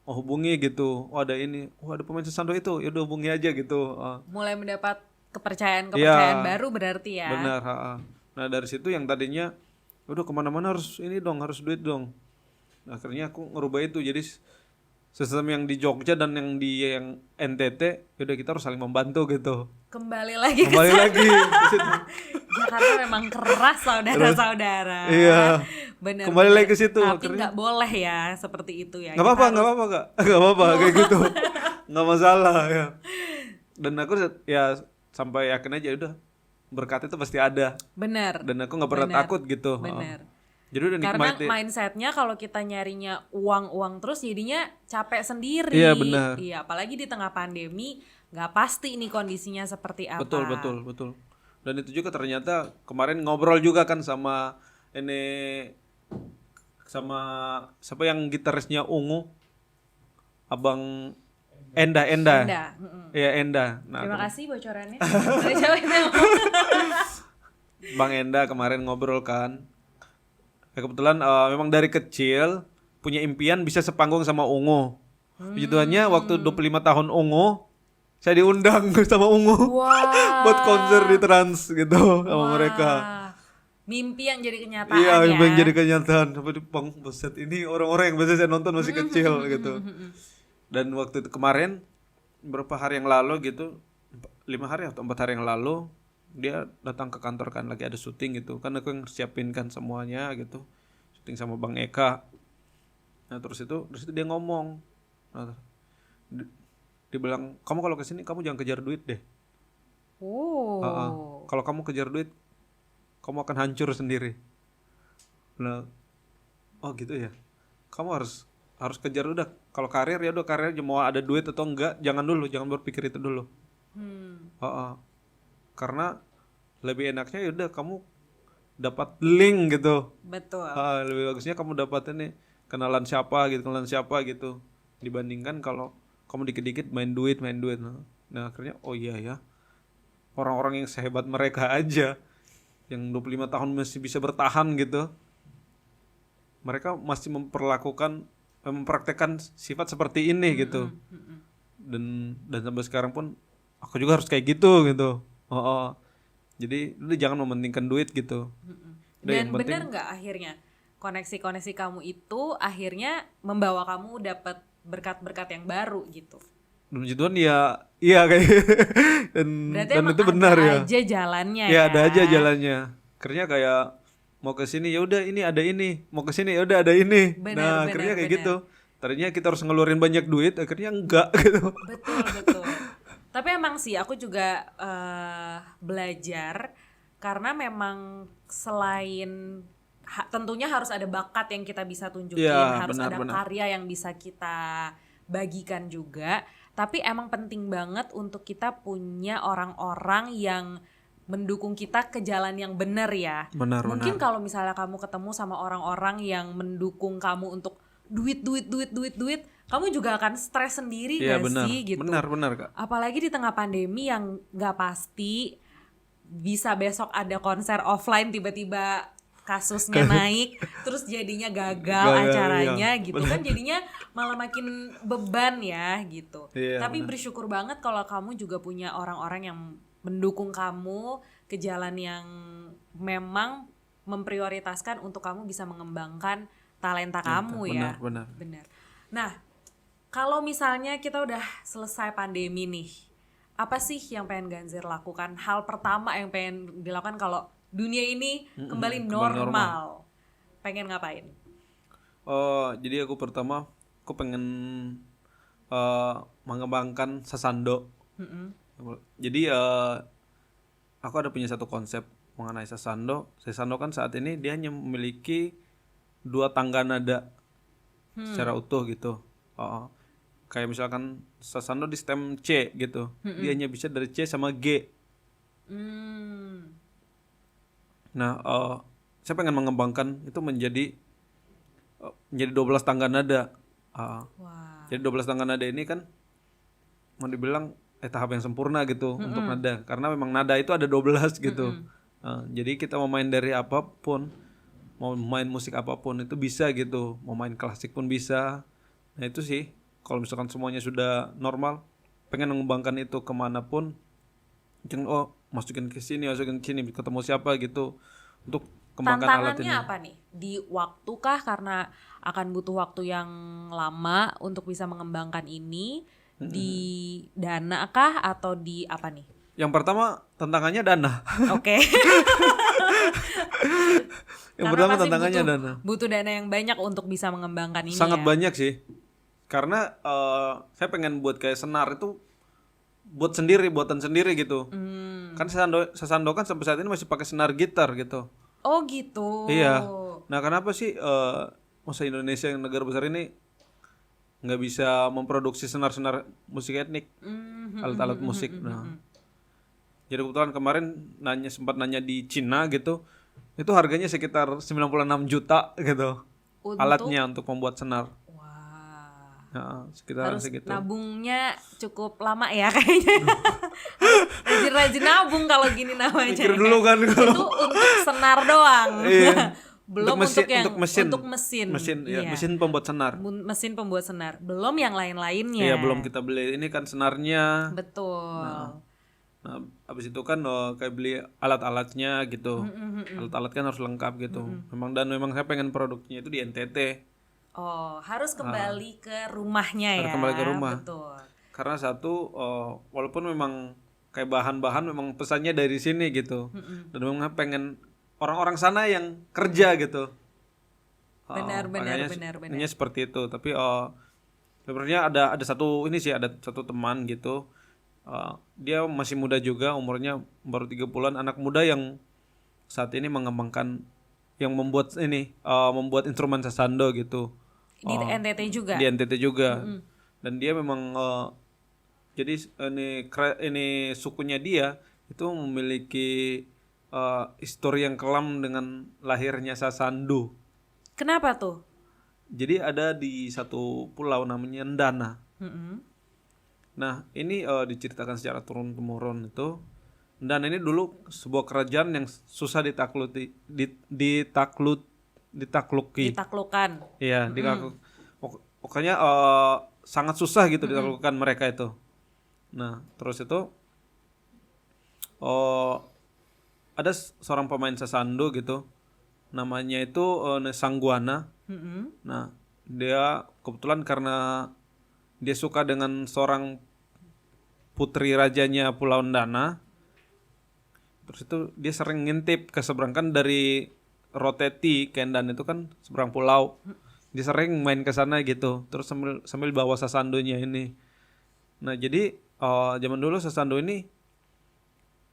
hubungi gitu. Oh, ada ini. Oh, ada pemain sesando itu. Ya udah hubungi aja gitu. Mulai mendapat kepercayaan Iya, baru berarti ya. benar. Nah, dari situ yang tadinya udah kemana-mana harus ini dong, harus duit dong. Nah, akhirnya aku ngerubah itu jadi sistem yang di Jogja dan yang NTT, udah kita harus saling membantu gitu. Kembali lagi ke Lagi ke situ. Jakarta memang keras saudara-saudara. Iya. Benar. Kembali lagi ke situ. Tapi nggak boleh ya seperti itu ya. Nggak apa-apa Kak. Nggak apa-apa kayak gitu. Nggak masalah ya. Dan aku ya sampai yakin aja udah berkat itu pasti ada. Benar. Dan aku nggak pernah takut gitu. Benar. Jadi udah Karena nikmatin. mindsetnya kalau kita nyarinya uang terus jadinya capek sendiri. Iya, benar. Iya, apalagi di tengah pandemi nggak pasti nih kondisinya seperti apa. Betul. Dan itu juga ternyata kemarin ngobrol juga kan sama siapa yang gitarisnya Ungu, Abang Enda. Iya, Enda. Nah, Terima kasih bocorannya. Dari siapa yang ngomong? Bang Enda kemarin ngobrol kan. Ya, kebetulan memang dari kecil punya impian bisa sepanggung sama Ungu. Puji Tuhannya waktu 25 tahun Ungu, saya diundang sama Ungu. Wah. Buat konser di Trans gitu sama mereka. Mimpi yang jadi kenyataan Iya, ya. yang jadi kenyataan. Apa di Bang, buset, ini orang-orang yang biasa saya nonton masih kecil gitu. Dan waktu itu kemarin beberapa hari yang lalu gitu, 5 hari atau 4 hari yang lalu, dia datang ke kantor kan, lagi ada syuting gitu. Kan aku yang siapin kan semuanya gitu. Syuting sama Bang Eka. Nah, terus itu dia ngomong. Nah, dia bilang, "Kamu kalau kesini kamu jangan kejar duit deh. Kalau kamu kejar duit, kamu akan hancur sendiri." Nah, oh gitu ya. Kamu harus kejar udah. Kalau karir ya udah, karir mau ada duit atau enggak, jangan berpikir itu dulu. Karena lebih enaknya ya udah kamu dapat link gitu. Betul. Lebih bagusnya kamu dapat ini kenalan siapa gitu dibandingkan kalau kamu dikit-dikit main duit. Nah, akhirnya oh iya ya. Orang-orang yang sehebat mereka aja yang 25 tahun masih bisa bertahan gitu. Mereka masih mempraktekkan sifat seperti ini gitu. Dan sampai sekarang pun aku juga harus kayak gitu. Jadi lu jangan mementingkan duit gitu. Dan benar nggak akhirnya koneksi kamu itu akhirnya membawa kamu dapat berkat-berkat yang baru gitu? dan puji Tuhan ya iya kayak Berarti dan emang itu ada benar ya. aja jalannya Ya ya. ada aja jalannya. Akhirnya kayak mau ke sini ya udah ini ada ini, mau ke sini ya udah ada ini. Benar, Nah, akhirnya kayak benar. gitu. Tadinya kita harus ngeluarin banyak duit, akhirnya enggak gitu. Betul. Tapi emang sih aku juga belajar karena memang selain tentunya harus ada bakat yang kita bisa tunjukin, Iya, harus ada benar. karya yang bisa kita bagikan juga. Tapi emang penting banget untuk kita punya orang-orang yang mendukung kita ke jalan yang benar ya. Benar. Mungkin kalau misalnya kamu ketemu sama orang-orang yang mendukung kamu untuk duit, kamu juga akan stres sendiri Iya, gak benar. sih gitu. Benar, Kak. Apalagi di tengah pandemi yang gak pasti, bisa besok ada konser offline tiba-tiba kasusnya naik, terus jadinya gagal acaranya iya. gitu kan, jadinya malah makin beban ya gitu. Iya, Tapi benar. bersyukur banget kalau kamu juga punya orang-orang yang mendukung kamu ke jalan yang memang memprioritaskan untuk kamu bisa mengembangkan talenta kamu ya. Benar. Nah, kalau misalnya kita udah selesai pandemi nih, apa sih yang pengen Ganzir lakukan? Hal pertama yang pengen dilakukan kalau dunia ini kembali normal. Pengen ngapain? Jadi aku pertama aku pengen mengembangkan Sasando. Jadi aku ada punya satu konsep mengenai Sasando. Sasando kan saat ini dia hanya memiliki 2 tangga nada secara utuh gitu. Kayak misalkan Sasando di stem C gitu, dia hanya bisa dari C sama G. Nah, saya pengen mengembangkan itu menjadi 12 tangga nada. Jadi 12 tangga nada ini kan mau dibilang tahap yang sempurna gitu untuk nada, karena memang nada itu ada 12 gitu. Jadi kita mau main dari apapun, mau main musik apapun itu bisa gitu, mau main klasik pun bisa. Nah itu sih, kalau misalkan semuanya sudah normal, pengen mengembangkan itu kemanapun. Jangan masukin ke sini, ketemu siapa gitu, untuk kembangkan alat ini. Tantangannya apa nih? Di waktu kah, karena akan butuh waktu yang lama untuk bisa mengembangkan ini? Di dana kah atau di apa nih? Yang pertama tantangannya dana. Oke. Yang Karena pertama pasti tantangannya dana. butuh dana yang banyak untuk bisa mengembangkan ini. Sangat ya? banyak sih. Karena saya pengen buat kayak senar itu buatan sendiri gitu. Kan Sasando kan sampai saat ini masih pakai senar gitar gitu. Oh gitu. Iya. Nah kenapa sih masa Indonesia yang negara besar ini nggak bisa memproduksi senar-senar musik etnik, alat-alat musik. Nah, jadi kebetulan kemarin sempat nanya di Cina gitu, itu harganya sekitar 96 juta gitu, alatnya untuk membuat senar. Wah. Nah, sekitar Harus segitu. Nabungnya cukup lama ya kayaknya. Rajin-rajin nabung kalau gini namanya. Mikir dulu kan kalau. Itu untuk senar doang. Iya. Belum untuk mesin. Ya, mesin pembuat senar. Mesin pembuat senar. Belum yang lain-lainnya. Iya, belum kita beli ini kan senarnya. Betul. Nah, habis itu kan kayak beli alat-alatnya gitu. Alat-alat kan harus lengkap gitu. Memang saya pengen produknya itu di NTT. Oh, harus kembali ke rumahnya ya. Harus kembali ke rumah. Betul. Karena satu walaupun memang kayak bahan-bahan memang pesannya dari sini gitu. Dan memang pengen orang-orang sana yang kerja gitu. Benar. Hanya seperti itu. Tapi sebenarnya ada satu teman gitu. Dia masih muda juga, umurnya baru 30-an, anak muda yang saat ini mengembangkan, yang membuat membuat instrumen Sasando gitu. Di NTT juga. Di NTT juga. Dan dia memang jadi ini sukunya dia itu memiliki histori yang kelam dengan lahirnya Sasando. Kenapa tuh? Jadi ada di satu pulau namanya Ndana. Nah ini diceritakan secara turun-temurun itu. Ndana ini dulu sebuah kerajaan yang susah ditakluki. Ditaklukkan. Iya, pokoknya sangat susah gitu ditaklukkan mereka itu. Nah terus itu ada seorang pemain Sasando gitu, namanya itu Sangguana. Nah dia kebetulan karena dia suka dengan seorang putri rajanya Pulau Ndana. Terus itu dia sering ngintip ke seberang, kan dari Roteti Kendan itu kan seberang pulau. Dia sering main ke sana gitu. Terus sambil bawa sasandonya ini. Nah, jadi zaman dulu sasando ini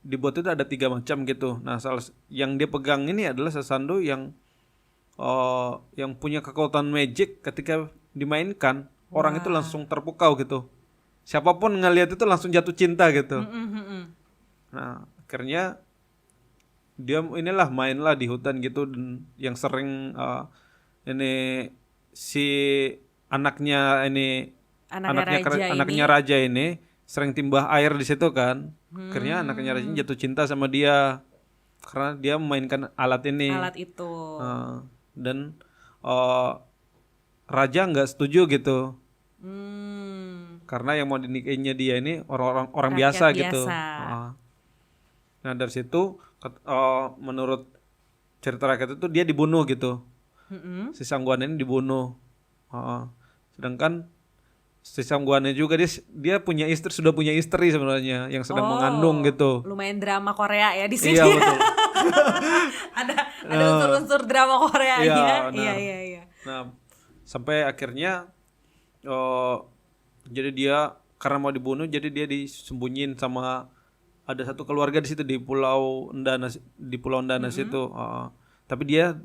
dibuat itu ada 3 macam gitu. Nah, yang dia pegang ini adalah sasando yang punya kekuatan magic. Ketika dimainkan, orang itu langsung terpukau gitu. Siapapun ngelihat itu langsung jatuh cinta gitu. Nah, akhirnya dia mainlah di hutan gitu, dan yang sering ini si anaknya raja ini sering timbah air di situ kan. Akhirnya anaknya raja jatuh cinta sama dia karena dia memainkan alat itu. Dan raja nggak setuju gitu. Karena yang mau dinikahinya dia ini orang biasa gitu. Nah, dari situ menurut cerita rakyat itu dia dibunuh gitu. Si Sangguan ini dibunuh. Sedangkan si Sangguannya juga dia sudah punya istri sebenarnya yang sedang mengandung gitu. Lumayan drama Korea ya di sini. Iya, betul. ada unsur-unsur drama Koreanya. Iya. Nah, sampai akhirnya jadi dia karena mau dibunuh, jadi dia disembunyiin sama ada satu keluarga di situ di Pulau Ndana situ. Tapi dia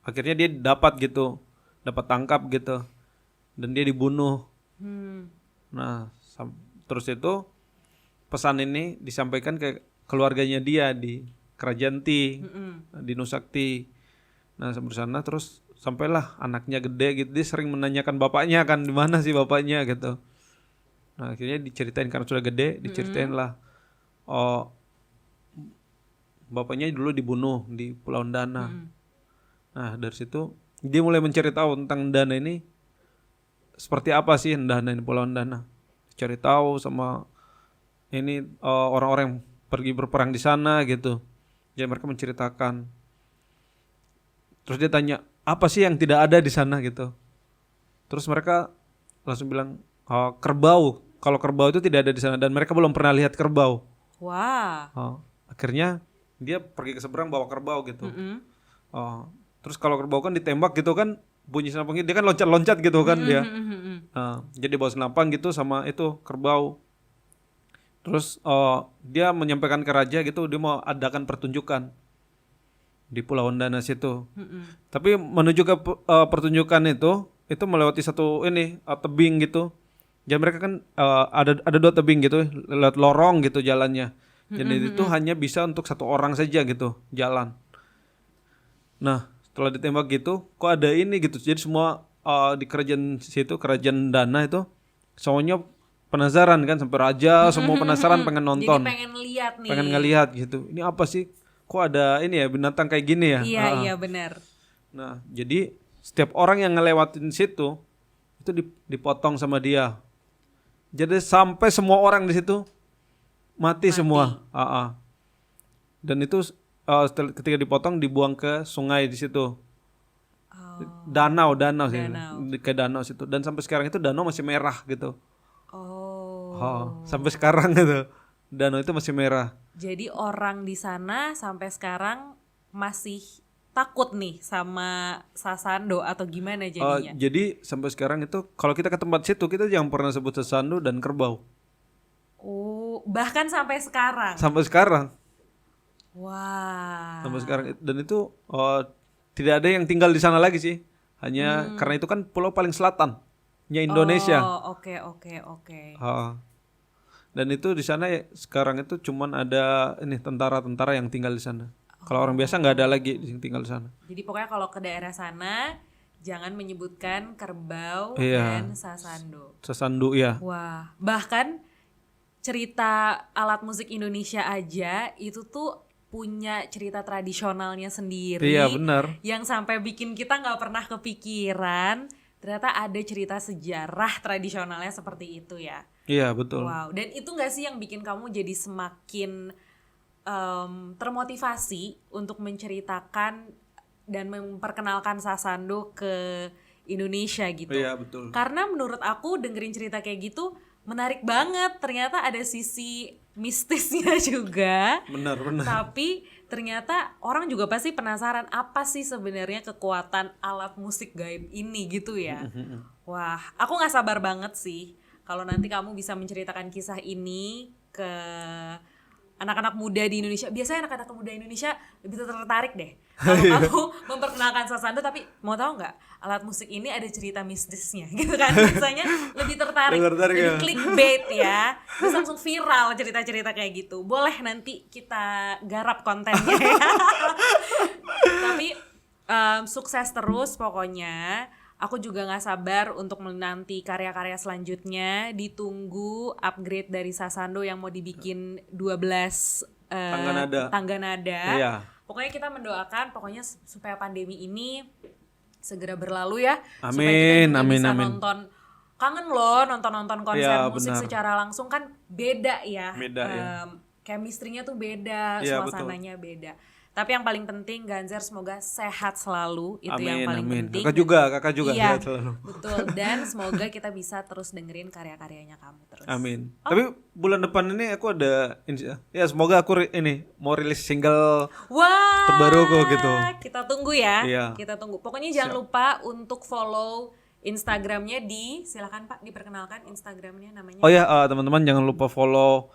akhirnya dia dapat tangkap gitu, dan dia dibunuh. Nah, terus itu pesan ini disampaikan ke keluarganya dia di Kerajaan Ti, di Nusakti. Nah, sampai sana terus sampailah anaknya gede gitu, dia sering menanyakan bapaknya kan, di mana sih bapaknya gitu. Nah, akhirnya diceritain karena sudah gede, diceritain lah. Bapaknya dulu dibunuh di Pulau Ndana. Nah, dari situ dia mulai mencari tahu tentang Ndana ini seperti apa sih Ndana ini, Pulau Ndana. Cari tahu sama ini orang-orang yang pergi berperang di sana gitu. Jadi mereka menceritakan. Terus dia tanya, apa sih yang tidak ada di sana gitu. Terus mereka langsung bilang kerbau. Kalau kerbau itu tidak ada di sana, dan mereka belum pernah lihat kerbau. Akhirnya dia pergi ke seberang bawa kerbau gitu. Terus kalau kerbau kan ditembak gitu kan, bunyi senapangnya dia kan loncat-loncat gitu kan dia. Jadi bawa senapang gitu sama itu kerbau. Terus dia menyampaikan ke raja gitu, dia mau adakan pertunjukan di Pulau Ndana situ. Tapi menuju ke pertunjukan itu melewati satu tebing gitu. Jadi mereka kan ada 2 tebing gitu, lewat lorong gitu jalannya. Jadi itu hanya bisa untuk 1 orang saja gitu jalan. Nah, setelah ditembak gitu, kok ada ini gitu. Jadi semua di kerajaan situ, kerajaan Ndana itu semuanya penasaran kan, sampai raja semua penasaran pengen nonton. Jadi pengen lihat nih. Pengen ngelihat gitu. Ini apa sih? Kok ada ini ya, binatang kayak gini ya? Iya, benar. Nah, jadi setiap orang yang ngelewatin situ itu dipotong sama dia. Jadi sampai semua orang di situ mati semua. Dan itu ketika dipotong dibuang ke sungai di situ. Danau sih. Ke danau situ. Dan sampai sekarang itu danau masih merah gitu. Sampai sekarang gitu. Danau itu masih merah. Jadi orang di sana sampai sekarang masih takut nih sama sasando atau gimana jadinya? Jadi sampai sekarang itu kalau kita ke tempat situ kita jangan pernah sebut sasando dan kerbau. Bahkan sampai sekarang. Sampai sekarang. Wah. Sampai sekarang, dan itu tidak ada yang tinggal di sana lagi sih. Hanya karena itu kan pulau paling selatannya Indonesia. Oke. Dan itu di sana sekarang itu cuman ada tentara-tentara yang tinggal di sana. Kalau orang biasa nggak ada lagi yang tinggal di sana. Jadi pokoknya kalau ke daerah sana jangan menyebutkan kerbau dan sasando. Sasando ya. Wah, bahkan cerita alat musik Indonesia aja itu tuh punya cerita tradisionalnya sendiri. Iya, benar. Yang sampai bikin kita nggak pernah kepikiran ternyata ada cerita sejarah tradisionalnya seperti itu ya. Iya, betul. Wow, dan itu nggak sih yang bikin kamu jadi semakin termotivasi untuk menceritakan dan memperkenalkan sasando ke Indonesia gitu? Iya, betul. Karena menurut aku dengerin cerita kayak gitu menarik banget. Ternyata ada sisi mistisnya juga. Benar. Tapi ternyata orang juga pasti penasaran apa sih sebenarnya kekuatan alat musik gaib ini gitu ya. Wah, aku nggak sabar banget sih kalau nanti kamu bisa menceritakan kisah ini ke anak-anak muda di Indonesia. Biasanya anak-anak muda Indonesia lebih tertarik deh kalau kamu memperkenalkan Sasando, tapi mau tahu nggak alat musik ini ada cerita mistisnya gitu kan. Biasanya lebih tertarik jadi clickbait ya, bisa langsung viral cerita-cerita kayak gitu. Boleh nanti kita garap kontennya ya. Tapi sukses terus pokoknya. Aku juga gak sabar untuk menanti karya-karya selanjutnya. Ditunggu upgrade dari Sasando yang mau dibikin 12 tangga nada. Iya. Pokoknya kita mendoakan supaya pandemi ini segera berlalu ya. Amin, supaya kita juga amin, bisa amin. nonton konser Iya, musik benar. secara langsung kan beda ya. Beda, ya. Chemistry-nya tuh beda, Iya, suasananya beda. Tapi yang paling penting Ganzer semoga sehat selalu, itu yang paling Amin. penting. Kakak juga Iya, sehat selalu. betul. Dan semoga kita bisa terus dengerin karya-karyanya kamu terus. Amin. Tapi bulan depan ini aku ada ya semoga aku mau rilis single Wah, terbaru aku gitu. Kita tunggu ya. Iya. Kita tunggu. Pokoknya jangan lupa untuk follow Instagramnya silakan Pak diperkenalkan Instagramnya namanya. Oh ya, teman-teman jangan lupa follow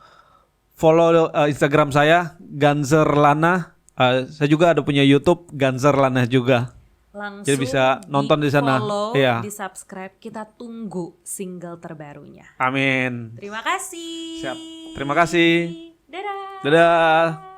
Instagram saya Ganzer Lana. Saya juga ada punya YouTube Ganzer Lana juga. Langsung Jadi bisa nonton di sana. follow, Iya. di subscribe. Kita tunggu single terbarunya. Amin. Terima kasih. Siap. Terima kasih. Dadah. Dadah.